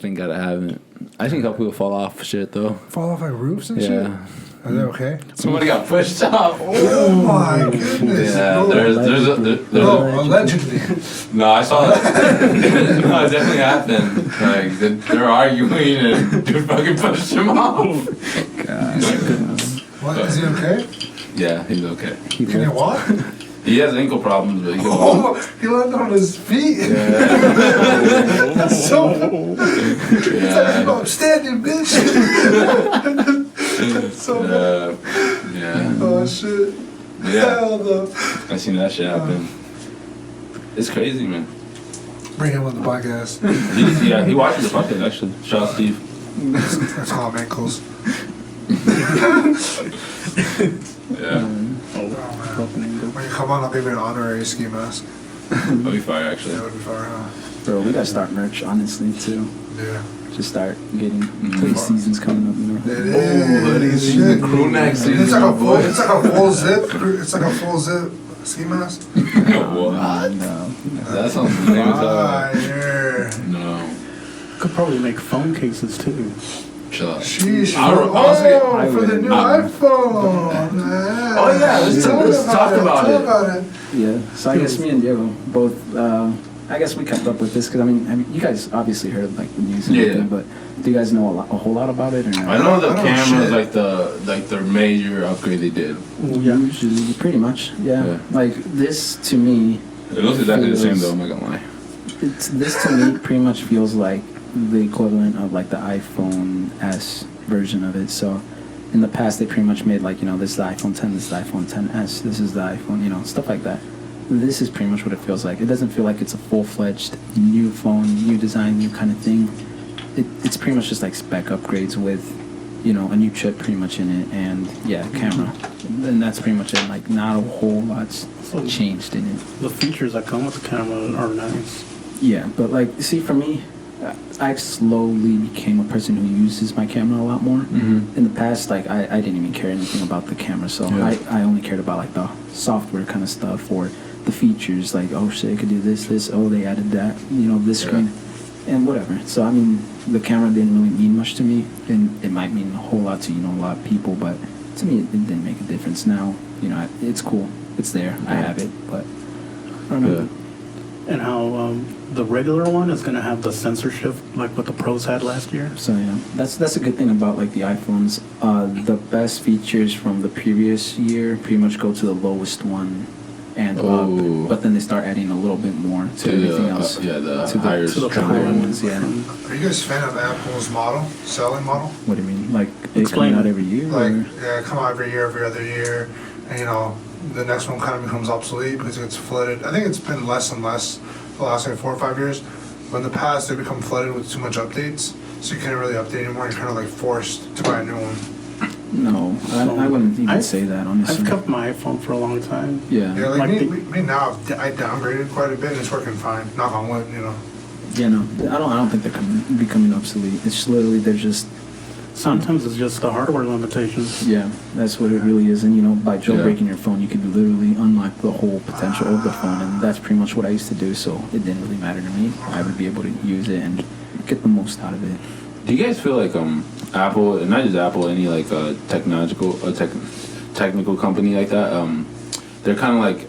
think I haven't. I think how people fall off shit though.
Fall off like roofs and shit?
Yeah.
Are they okay?
Somebody got pushed off.
Oh my goodness.
Yeah,
No.
there's
No, allegedly.
No, I saw that. No, it definitely happened. Like, they're arguing and dude fucking pushed him off.
God.
What? Is he okay?
Yeah, he's okay.
He
Can he
left.
walk?
He has ankle problems, but he can walk.
Oh, he landed on his feet.
Yeah.
That's so. It's like,
Yeah.
I'm standing, bitch. That's so.
Yeah.
Oh shit.
Yeah.
Hell no.
I seen that shit happen. It's crazy, man.
Bring him on the podcast.
He watches the podcast actually. Shout out Steve.
That's all I'm ankles.
Yeah.
Oh man. When you come on, I'll give you an honorary ski mask.
That'd be fire actually.
That would be fire, huh?
Bro, we gotta start merch, honestly, too.
Yeah.
Just start getting hoodie seasons coming up, you know.
It is.
hoodies,
Shit.
crew neck season,
It's like a full.
boy.
It's like a full zip. It's like a full zip ski mask.
What?
No.
That sounds lame as hell.
Fire.
No.
Could probably make phone cases too.
Chill out.
Sheesh.
Honestly,
I
For the
would.
new iPhone. Man.
Oh, yeah, let's talk about it.
Talk about it.
Yeah, so I guess me and Diego both, I guess we kept up with this because, I mean, you guys obviously heard like the news and
Yeah.
everything, but do you guys know a whole lot about it or not?
I know the
I don't
cameras
shit.
like the major upgrade they did.
Yeah.
Usually, pretty much, yeah.
Yeah.
Like this to me,
It looks exactly the same though. I'm not gonna lie.
this to me pretty much feels like the equivalent of like the iPhone S version of it. So in the past they pretty much made like, you know, this is the iPhone 10, this is the iPhone 10s, this is the iPhone, you know, stuff like that. This is pretty much what it feels like. It doesn't feel like it's a full-fledged new phone, new design, new kind of thing. It's pretty much just like spec upgrades with, you know, a new chip pretty much in it and yeah, camera. And that's pretty much it. Like not a whole lot's changed in it.
The features that come with the camera are nice.
Yeah, but like, see, for me, I slowly became a person who uses my camera a lot more.
Mm-hmm.
In the past, like, I didn't even care anything about the camera, so
Yeah.
I only cared about like the software kind of stuff or the features, like, oh shit, it could do this, oh, they added that, you know, this
Yeah.
screen, and whatever. So, I mean, the camera didn't really mean much to me, and it might mean a whole lot to, you know, a lot of people, but to me, it didn't make a difference. Now, you know, it's cool, it's there, I have it, but I don't know.
Yeah.
And how the regular one is going to have the sensor shift like what the pros had last year.
So yeah, that's a good thing about like the iPhones. The best features from the previous year pretty much go to the lowest one and
Oh.
up, but then they start adding a little bit more to everything else.
Yeah, the
to
higher
to the
the higher
trend.
ones. Yeah.
Are you guys a fan of Apple's model, selling model?
What do you mean? Like it
Explain
coming out
it.
every year?
Like,
or?
yeah, come out every other year, and you know, the next one kind of becomes obsolete because it gets flooded. I think it's been less and less the last like 4 or 5 years. But in the past, they become flooded with too much updates, so you can't really update anymore. You're kind of like forced to buy a new one.
No, I wouldn't even
I've-
say that honestly.
I've kept my iPhone for a long time.
Yeah.
Yeah, like
Like
me,
the-
me now, I downgraded quite a bit, and it's working fine. Knock on wood, you know.
Yeah. No, I don't think they're becoming obsolete. It's literally they're just.
Sometimes it's just the hardware limitations.
Yeah, that's what it really is. And you know, by jailbreaking your phone, you can literally unlock the whole potential of the phone, and that's pretty much what I used to do. So it didn't really matter to me. I would be able to use it and get the most out of it.
Do you guys feel like Apple, and not just Apple, any like technical company like that, they're kind of like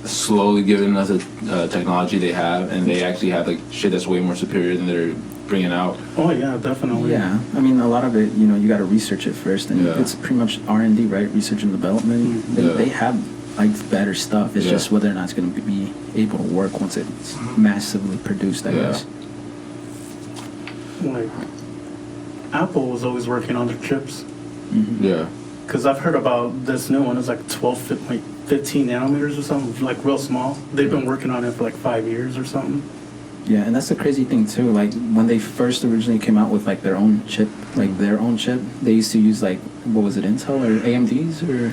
slowly giving us a technology they have, and they actually have like shit that's way more superior than they're bringing out.
Oh yeah, definitely.
Yeah, I mean, a lot of it, you know, you got to research it first, and
Yeah.
it's pretty much R&D, right? Research and development.
Yeah.
They have like better stuff. It's
Yeah.
just whether or not it's going to be able to work once it's massively produced, I
Yeah.
guess.
Like Apple was always working on their chips.
Mm-hmm.
Yeah.
Because I've heard about this new one. It's like 15 nanometers or something, like real small. They've been working on it for like 5 years or something.
Yeah, and that's the crazy thing too. Like when they first originally came out with like their own chip, they used to use like what was it, Intel or AMD's or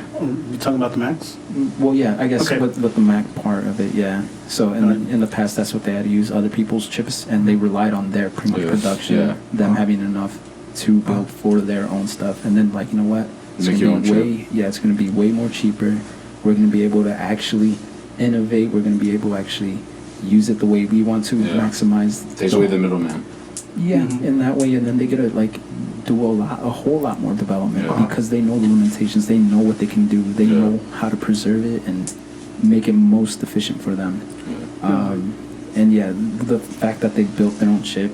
You talking about the Macs?
well, yeah, I guess
Okay.
with the Mac part of it, yeah. So in the past, that's what they had to use other people's chips, and they relied on their pretty much
Yes,
production,
yeah.
them having enough to build for their own stuff, and then like you know what, it's
Make
gonna
your
be
own
way it's gonna be way more cheaper. We're gonna be able to actually innovate. We're gonna be able to actually use it the way we want to
Yeah.
maximize.
Takes away the middleman.
Yeah, in that way, and then they get to like do a whole lot more development because they know the limitations. They know what they can do. They know how to preserve it and make it most efficient for them. And the fact that they built their own chip,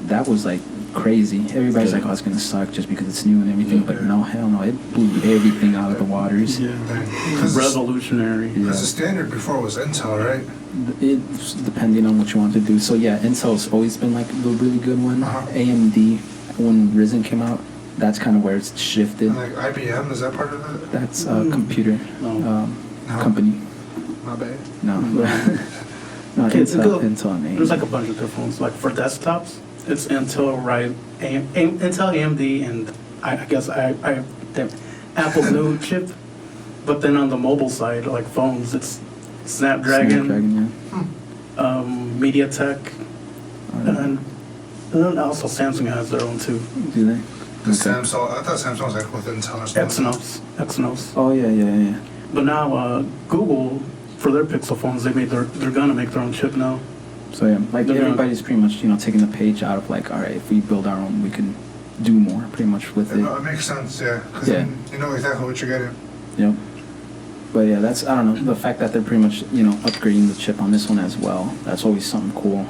that was like crazy. Everybody's like, "Oh, it's gonna suck just because it's new and everything," but no, hell no, it blew everything out of the waters.
Yeah, revolutionary.
Because the standard before was Intel, right?
It's depending on what you want to do. So yeah, Intel's always been like the really good one. AMD, when Ryzen came out, that's kind of where it's shifted.
And like IBM, is that part of it?
That's a computer company.
My bad.
No. No, Intel and AMD.
There's like a bunch of different ones. Like for desktops, it's Intel, right? Intel, AMD, and I guess Apple's new chip. But then on the mobile side, like phones, it's Snapdragon, MediaTek, and then also Samsung has their own too.
Do they?
Samsung, I thought Samsung was like with Intel or something.
Exynos.
Oh yeah.
But now Google, for their Pixel phones, they're gonna make their own chip now.
So yeah, like everybody's pretty much taking the page out of like, all right, if we build our own, we can do more pretty much with it.
No, it makes sense, yeah. Because you know exactly what you're getting.
Yep. But yeah, that's, I don't know, the fact that they're pretty much, upgrading the chip on this one as well. That's always something cool.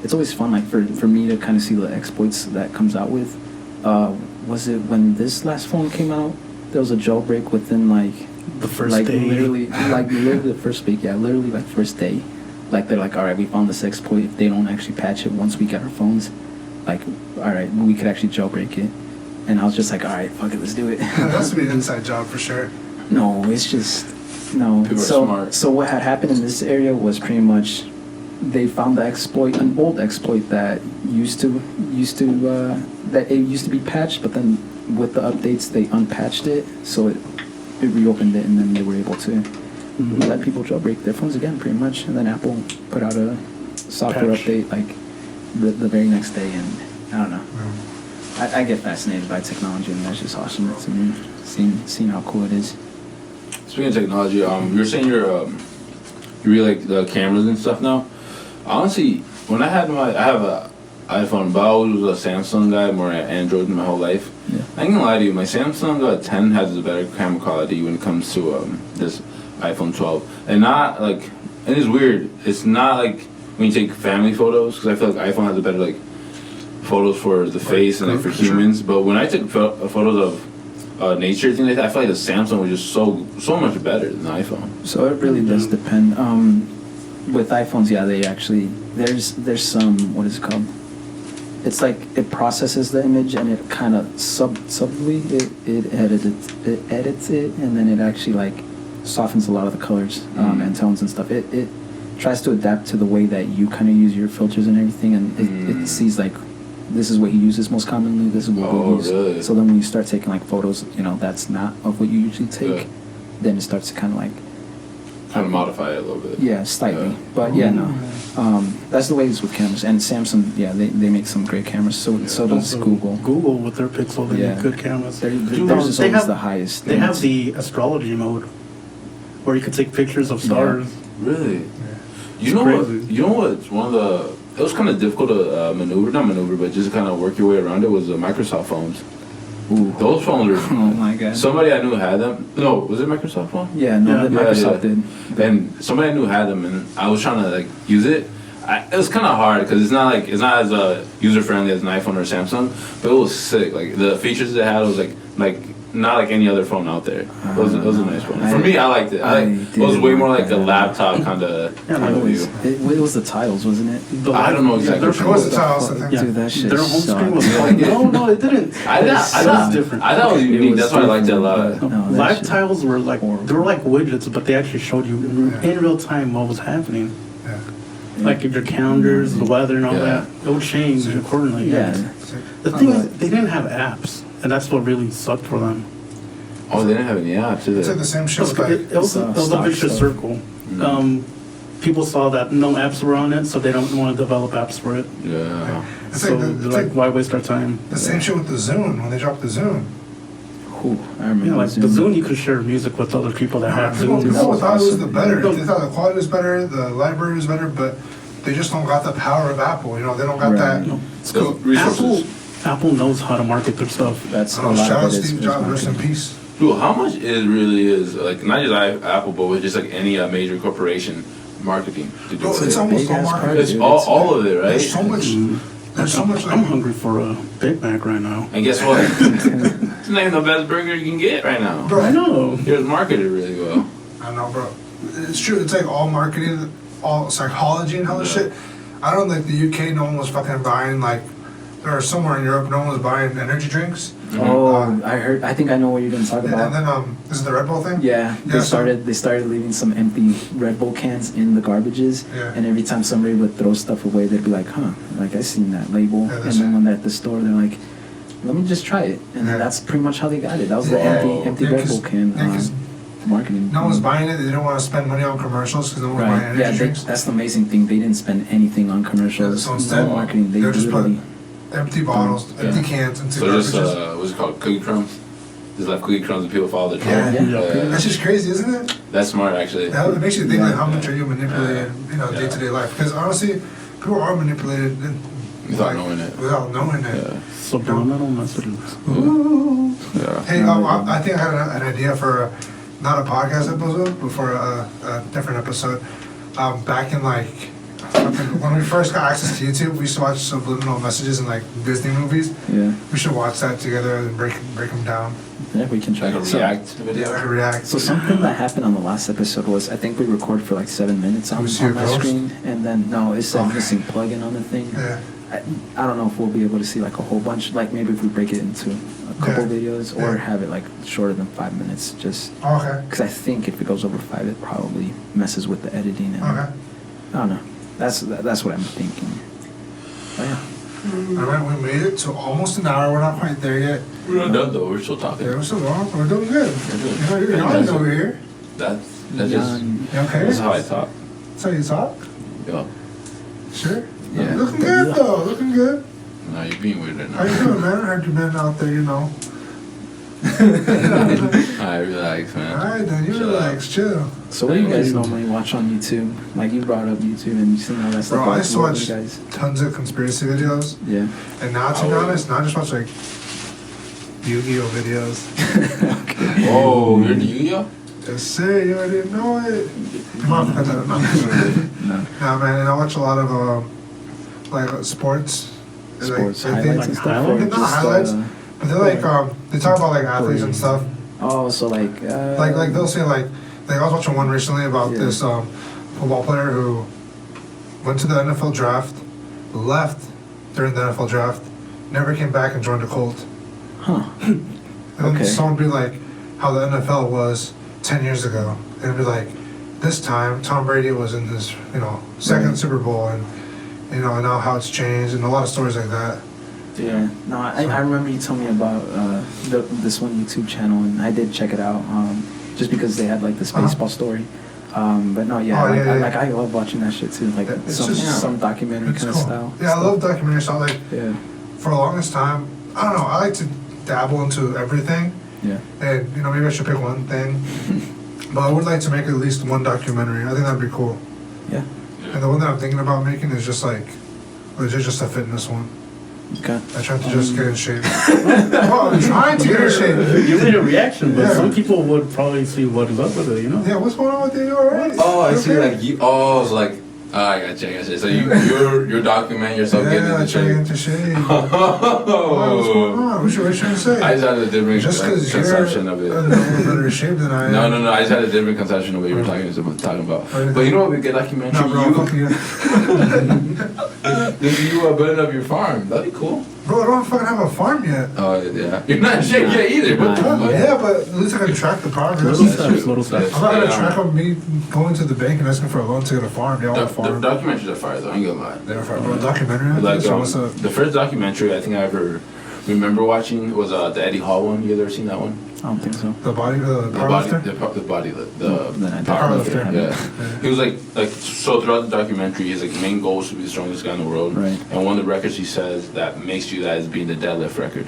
It's always fun, like for me to kind of see the exploits that comes out with. Was it when this last phone came out? There was a jailbreak within like
the first day.
Literally the first week. Yeah, literally like first day. Like they're like, all right, we found this exploit. If they don't actually patch it once we get our phones, like, all right, we could actually jailbreak it. And I was just like, all right, fuck it, let's do it.
That has to be an inside job for sure.
No, it's just no.
People are smart.
So what had happened in this area was pretty much they found the exploit, an old exploit that used to be patched, but then with the updates they unpatched it, so it reopened it, and then they were able to let people jailbreak their phones again, pretty much. And then Apple put out a software update like the very next day, and I don't know. I get fascinated by technology, and that's just awesome to me. Seeing how cool it is.
Speaking of technology, you're saying you really like the cameras and stuff now. Honestly, when I have an iPhone, but I always was a Samsung guy, more Android my whole life.
Yeah.
I ain't gonna lie to you, my Samsung 10 has a better camera quality when it comes to this iPhone 12, and not like, and it's weird. It's not like when you take family photos, because I feel like iPhone has a better like photos for the face and like for humans. But when I took photos of nature, things like that, I feel like the Samsung was just so much better than the iPhone.
So it really does depend. With iPhones, yeah, they actually there's some, what is it called? It's like it processes the image and it kind of subtly it edits it, and then it actually like softens a lot of the colors and tones and stuff. It tries to adapt to the way that you kind of use your filters and everything, and it sees like, this is what he uses most commonly, this is what we use.
Really?
So then when you start taking like photos, that's not of what you usually take, then it starts to kind of like
Trying to modify it a little bit.
Yeah, slightly. But yeah, no. That's the way it's with cameras. And Samsung, yeah, they make some great cameras. So does Google.
Google with their Pixel, they make good cameras.
Theirs is always the highest.
They have the astrology mode where you could take pictures of stars.
Really?
Yeah.
You know what? One of the, it was kind of difficult to not maneuver, but just kind of work your way around it, was the Microsoft phones. Ooh. Those phones are.
Oh my god.
Somebody I knew had them. No, was it Microsoft phone?
Yeah, no, Microsoft did.
And somebody I knew had them, and I was trying to like use it. It was kind of hard because it's not as user friendly as an iPhone or Samsung, but it was sick. Like the features it had was like not like any other phone out there. It was a nice phone. For me, I liked it. It was way more like a laptop kind of view.
It was the tiles, wasn't it?
I don't know exactly.
It was the tiles, I think.
Dude, that shit
Their home screen was
sucked.
no, it didn't.
I thought it was unique. That's why I liked it a lot.
Live tiles were like widgets, but they actually showed you in real time what was happening.
Yeah.
Like your calendars, the weather, and all that. It would change accordingly.
Yeah.
The thing is, they didn't have apps, and that's what really sucked for them.
Oh, they didn't have any apps, did
It's like
they?
the same shit with
It was a vicious circle. People saw that no apps were on it, so they don't want to develop apps for it.
Yeah.
So they're like, why waste our time?
The same shit with the Zune, when they dropped the Zune.
Ooh, I remember.
You know, like the Zune, you could share music with other people that have
People
Zune.
thought it was the better. They thought the quality was better, the library was better, but they just don't got the power of Apple. You know, they don't got
Right.
that.
It's
The
cool.
resources.
Apple knows how to market their stuff.
That's
I
a
don't know,
lot
shout out
of it.
Steve Jobs, rest in peace.
Dude, how much it really is, like, not just Apple, but with just like any major corporation marketing to do
Bro,
it.
it's almost all
big-ass
marketing.
part.
It's
Dude,
all of it, right?
There's so much. There's so much.
I'm
Like,
hungry for a Big Mac right now.
And guess what? It's not even the best burger you can get right now.
bro,
I know.
It was marketed really well.
I know, bro. It's true. It's like all marketing, all psychology and all this
Yeah.
shit. I don't like the UK. No one was fucking buying like, or somewhere in Europe, no one was buying energy drinks.
Oh, I heard. I think I know what you're gonna talk
And
about.
then this is the Red Bull thing.
Yeah,
Yeah, so-
they started leaving some empty Red Bull cans in the garbages,
Yeah.
and every time somebody would throw stuff away, they'd be like, "Huh, like I seen that label."
Yeah,
And
that's-
then when they're at the store, they're like, "Let me just try it," and
Yeah.
that's pretty much how they got it. That was the
Yeah.
empty
Yeah,
Red
'cause-
Bull can
yeah, 'cause
marketing.
no one's buying it. They didn't want to spend money on commercials because no one was buying
Right.
energy
Yeah,
drinks.
that's the amazing thing. They didn't spend anything on commercials,
Yeah, so instead,
no marketing. They
they're just
literally.
Empty bottles,
Yeah.
empty cans into
So just,
garbages.
what's it called? Cookie crumbs? Just left cookie crumbs and people follow the
Yeah.
trend.
Yeah.
That's just crazy, isn't it?
That's smart, actually.
It makes you think
Yeah.
like how much are you manipulating, you know,
Yeah.
day to day life? Because honestly, people are manipulated
Without knowing it.
Without knowing it.
Yeah.
Subliminal messages.
Ooh.
Yeah.
Hey, I think I had an idea for not a podcast episode, but for a different episode. Back in like when we first got access to YouTube, we used to watch subliminal messages in like Disney movies.
Yeah,
We should watch that together and break them down.
yeah, we can try
Like a
it. So-
react
Yeah,
video.
like react.
So something that happened on the last episode was I think we recorded for like 7 minutes on
We see a
my
ghost?
screen, and then no, it said
Okay.
missing plugin on the thing.
Yeah.
I don't know if we'll be able to see like a whole bunch, like maybe if we break it into a couple
Yeah.
videos or
Yeah.
have it like shorter than 5 minutes, just
Okay.
because I think if it goes over 5, it probably messes with the editing. And
Okay.
I don't know. That's what I'm thinking. Oh yeah.
All right, we made it to almost an hour. We're not quite there yet.
We're not done though. We're still talking.
Yeah, we're still going. We're doing good.
We're doing
You're yawning over here.
That's just.
Yawn.
You okay?
That's how I talk.
That's how you talk?
Yo.
Sure.
Yeah.
Looking good though. Looking good.
No, you're being weird right
How you
now.
doing, man? I heard you been out there, you know.
Alright, relax, man.
Alright, then you
Chill out.
relax, chill.
So what do you guys normally watch on YouTube? Like you brought up YouTube and you seen all that stuff.
Bro, I
Like,
used to
what do
watch
you guys?
tons of conspiracy videos,
Yeah.
and now to be honest, now I just watch like Yu-Gi-Oh videos.
Oh, you're the Yu-Gi-Oh?
Just say you already know it. Mom, I don't know.
No.
Nah, man, and I watch a lot of like sports.
Sports
Like,
highlights and
they-
stuff.
Like
or
not
just,
highlights. But they're like they talk about like athletes and stuff.
Oh, so like.
Like they'll say like I was watching one recently about
Yeah.
this football player who went to the NFL draft, left during the NFL draft, never came back and joined the Colt.
Huh.
And then
Okay.
someone would be like how the NFL was 10 years ago. And it'd be like this time Tom Brady was in his second
Right.
Super Bowl, and and now how it's changed, and a lot of stories like that.
Yeah. No, I remember you told me about this one YouTube channel, and I did check it out. Just because they had like this
Uh-huh.
baseball story. But no, yeah,
Oh,
like,
yeah, yeah.
I love watching that shit too, like
It's
some
just-
some documentary
It's
kind
cool.
of style.
Yeah, I love documentary style. Like
Yeah.
for the longest time, I don't know. I like to dabble into everything.
Yeah.
And maybe I should pick one thing, but I would like to make at least one documentary. I think that'd be cool.
Yeah.
And the one that I'm thinking about making is just like legit, just a fitness one.
Okay.
I tried to just get in shape. Well, I'm trying to get in shape.
You made a reaction, but
Yeah.
some people would probably see what is up with it, you know?
Yeah, what's going on with you? You alright?
Oh, I
You
see.
okay?
Like you. Oh, it's like. I gotcha. So you're documenting yourself getting
Yeah, I
into
try to get
shape.
into shape. Why, what's going
Oh.
on? What you trying to say?
I just had a different
Just because
conception
you're
of it.
in a better shape than I am.
No. I just had a different conception of what you were talking about.
Oh,
But you know what would be a good documentary?
No, bro, fuck you.
You building up your farm. That'd be cool.
Bro, I don't fucking have a farm yet.
Oh yeah. You're not in shape yet either. What the fuck?
Yeah, but at least I can track the progress.
Little
I'm
steps, little steps.
not gonna
Yeah.
track on me going to the bank and asking for a loan to get a farm. Y'all want a
The
farm?
documentaries are fire though. I ain't gonna lie.
They're a farm. Bro, documentary?
Like
So what's up?
the first documentary I think I ever remember watching was the Eddie Hall one. You guys ever seen that one?
I don't think so.
The body, the
The
powerlifter?
the
Then I
Powerlifter.
definitely-
Yeah. He was like so throughout the documentary, his like main goal is to be the strongest guy in the world.
Right.
And one of the records he says that makes you that is being the deadlift record.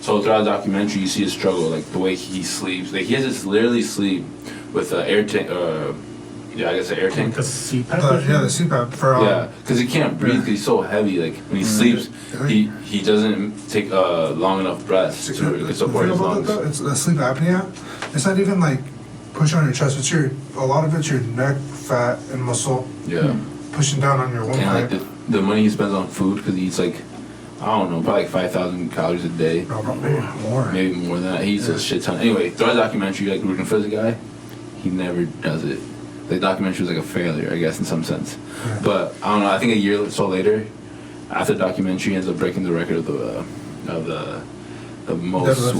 So throughout the documentary, you see his struggle, like the way he sleeps. Like he has to literally sleep with air tank, Yeah, I guess the air tank.
Like a CPAP.
The CPAP for
Yeah, because he can't breathe because he's so heavy. Like when he sleeps, he doesn't take long enough breaths to support his lungs.
It's the sleep apnea. It's not even like pushing on your chest. It's a lot of it's your neck, fat, and muscle.
Yeah.
Pushing down on your windpipe.
And like the money he spends on food because he eats like, I don't know, probably like 5,000 calories a day.
No, maybe more.
Maybe more than that. He eats a shit ton. Anyway, throughout the documentary, like rooting for the guy, he never does it. The documentary was like a failure, I guess, in some sense.
Yeah.
But I don't know. I think a year or so later, after the documentary, he ends up breaking the record of the most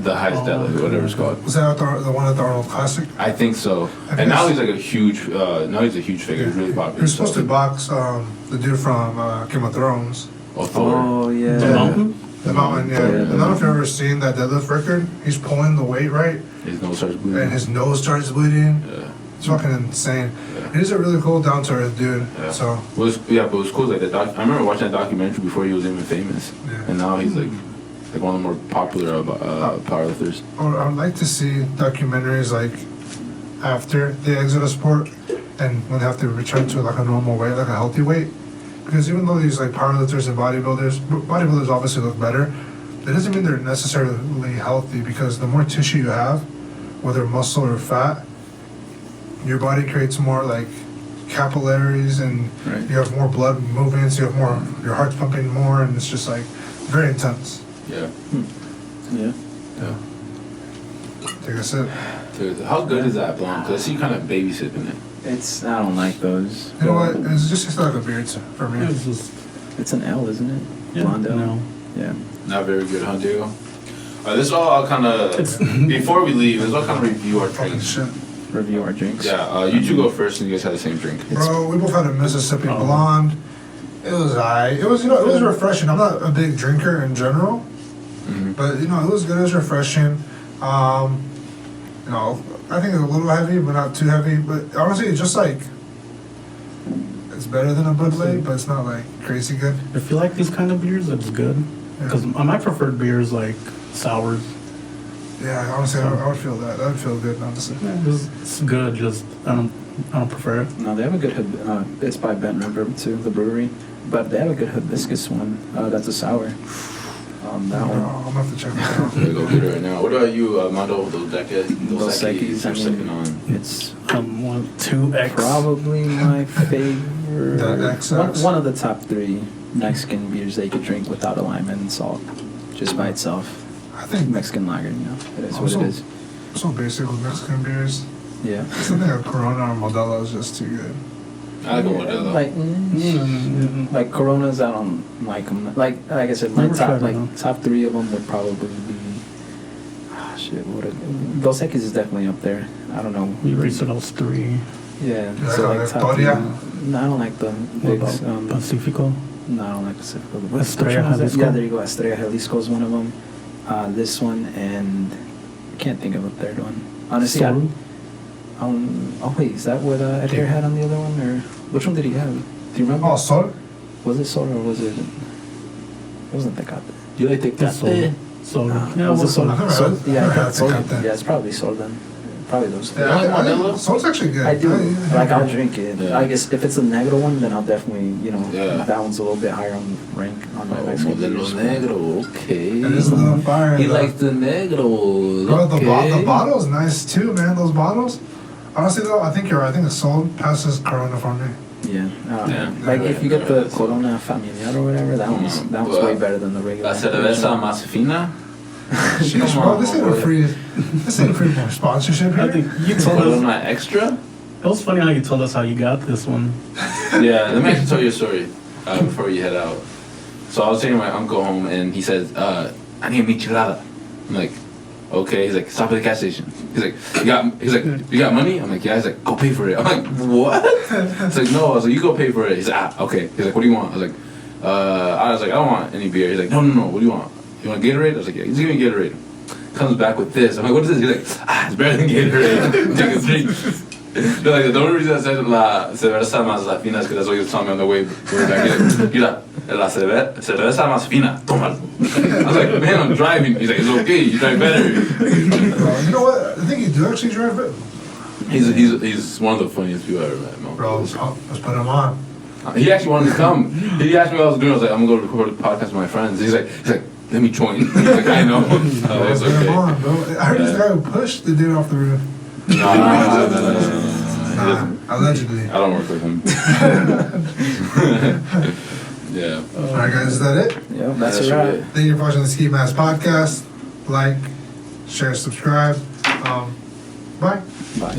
the highest deadlift, whatever it's called.
Was that the one at the Arnold Classic?
I think so. And now he's like a huge. Now he's a huge figure. He's really popular.
He was supposed to box the dude from Game of Thrones.
Oh, Thor.
Oh yeah.
The mountain?
The mountain, yeah. I don't know if you've ever seen that deadlift record. He's pulling the weight right,
His nose starts bleeding.
and his nose starts bleeding.
Yeah.
It's fucking insane.
Yeah.
He's a really cool, down to earth dude.
Yeah.
So
But it was cool. Like I remember watching that documentary before he was even famous,
Yeah.
and now he's like one of the more popular powerlifters.
I would like to see documentaries like after they exit a sport and when they have to return to like a normal weight, like a healthy weight. Because even though these like powerlifters and bodybuilders obviously look better, that doesn't mean they're necessarily healthy because the more tissue you have, whether muscle or fat, your body creates more like capillaries and
Right.
you have more blood moving, so you have more, your heart's pumping more, and it's just like very intense.
Yeah.
Yeah.
Yeah.
Take a sip.
Dude, how good is that blonde? Because I see you kind of baby sipping it.
It's I don't like those.
You know what? It's just like a beard for me.
It's just
It's an L, isn't it?
yeah,
Blonde L.
no.
Yeah.
Not very good, huh, Diego? This is all kind of before we leave. This is all kind of review our
Fucking
drinks.
shit.
Review our drinks.
Yeah, you two go first, and you guys had the same drink.
Bro, we both had a Mississippi
Oh.
Blonde. It was alright. It was, it was refreshing. I'm not a big drinker in general,
Mm-hmm.
but it was good. It was refreshing. I think it's a little heavy, but not too heavy. But honestly, it's just like it's better than a Bud Light, but it's not like crazy good.
If you like these kind of beers, it's good. Because my preferred beer is like sours.
Yeah, honestly, I would feel that. That would feel good, honestly.
Yeah, it's good. Just I don't prefer it.
No, they have a good. It's by Bent River too, the brewery. But they have a good hibiscus one. That's a sour. That one.
I'm gonna have to check it out.
I'm gonna go get it right now. What about you, Mondo? Those
Dos
Equis
Equis,
you're
I
sipping
mean,
on.
It's
2X.
probably my favorite.
That XX.
One of the top 3 Mexican beers that you could drink without a lime and salt, just by itself.
I think
Mexican lager, it is what
Also-
it is.
so basic with Mexican beers.
Yeah.
Something like Corona or Modelo is just too good.
I like Modelo.
Like Coronas, I don't like them. Like I said, my
Never
top
tried them.
top 3 of them would probably be. Dos Equis is definitely up there. I don't know.
We rated those 3.
Yeah.
Yeah,
So
like
like top
Victoria?
3. No, I don't like the
What
big.
about Pacifico?
No, I don't like Pacifico.
Estrella
Which one is that?
Jalisco?
Yeah, there you go. Estrella Jalisco is one of them. This one and I can't think of a third one. Honestly,
Sol?
oh wait, is that what Adair had on the other one, or which one did he have? Do you remember?
Oh, Sol?
Was it Sol or was it? It wasn't Tecate.
Do you like
That's
Tecate?
Sol.
Yeah, was it Sol?
I've never
Sol?
had-
Yeah,
never had
Sol.
Tecate.
Yeah, it's probably Sol then. Probably those.
Yeah, I think Sol's actually good.
I do.
Yeah.
Like, I'll drink it.
Yeah.
I guess if it's a negro one, then I'll definitely,
Yeah.
that one's a little bit higher on rank on my
Oh,
Mexican
Modelo
beers.
Negro, okay.
It is a little fire.
He
though.
likes the Negro.
Bro, the
okay.
bottle's nice too, man. Those bottles. Honestly, though, I think you're right. I think the Sol passes Corona for me.
Yeah.
Yeah.
Like, if you get the Corona Familiar or whatever, that one's way better than the regular.
La cerveza más fina.
Sheesh,
Come
bro,
on,
this ain't
boy.
a free. This ain't free sponsorship
I
here.
think you told us.
Corona extra.
It was funny how you told us how you got this one.
Yeah, let me actually tell you a story before you head out. So I was taking my uncle home, and he says, "I need a michelada." I'm like, "Okay." He's like, "Stop at the gas station." He's like, "You got money?" I'm like, "Yeah." He's like, "Go pay for it." I'm like, "What?" It's like, "No." I was like, "You go pay for it." He's like, "Okay." He's like, "What do you want?" I was like, "I don't want any beer." He's like, "No. What do you want? You want Gatorade?" I was like, "Yeah." He's giving me Gatorade. Comes back with this. I'm like, "What is this?" He's like, "It's better than Gatorade." Take a drink. They're like, the only reason I said la cerveza más fina is because that's what he was telling me on the way back. He's like, "Mira, la cerveza más fina, tómalo." I was like, "Man, I'm driving." He's like, "It's okay, you drive better."
You know what? I think you do actually drive it.
He's one of the funniest people I ever met, man.
Bro, let's put him on.
He actually wanted to come. He asked me what I was doing. I was like, I'm gonna go record a podcast with my friends. He's like, let me join. He's like, I know.
Let's put him on, bro. I heard this guy who pushed the dude off the roof.
Nah,
allegedly.
I don't work with him. Yeah.
Alright, guys, is that it?
Yeah, that's a wrap.
Thank you for watching the Ski Mask Podcast. Like, share, subscribe. Bye.
Bye.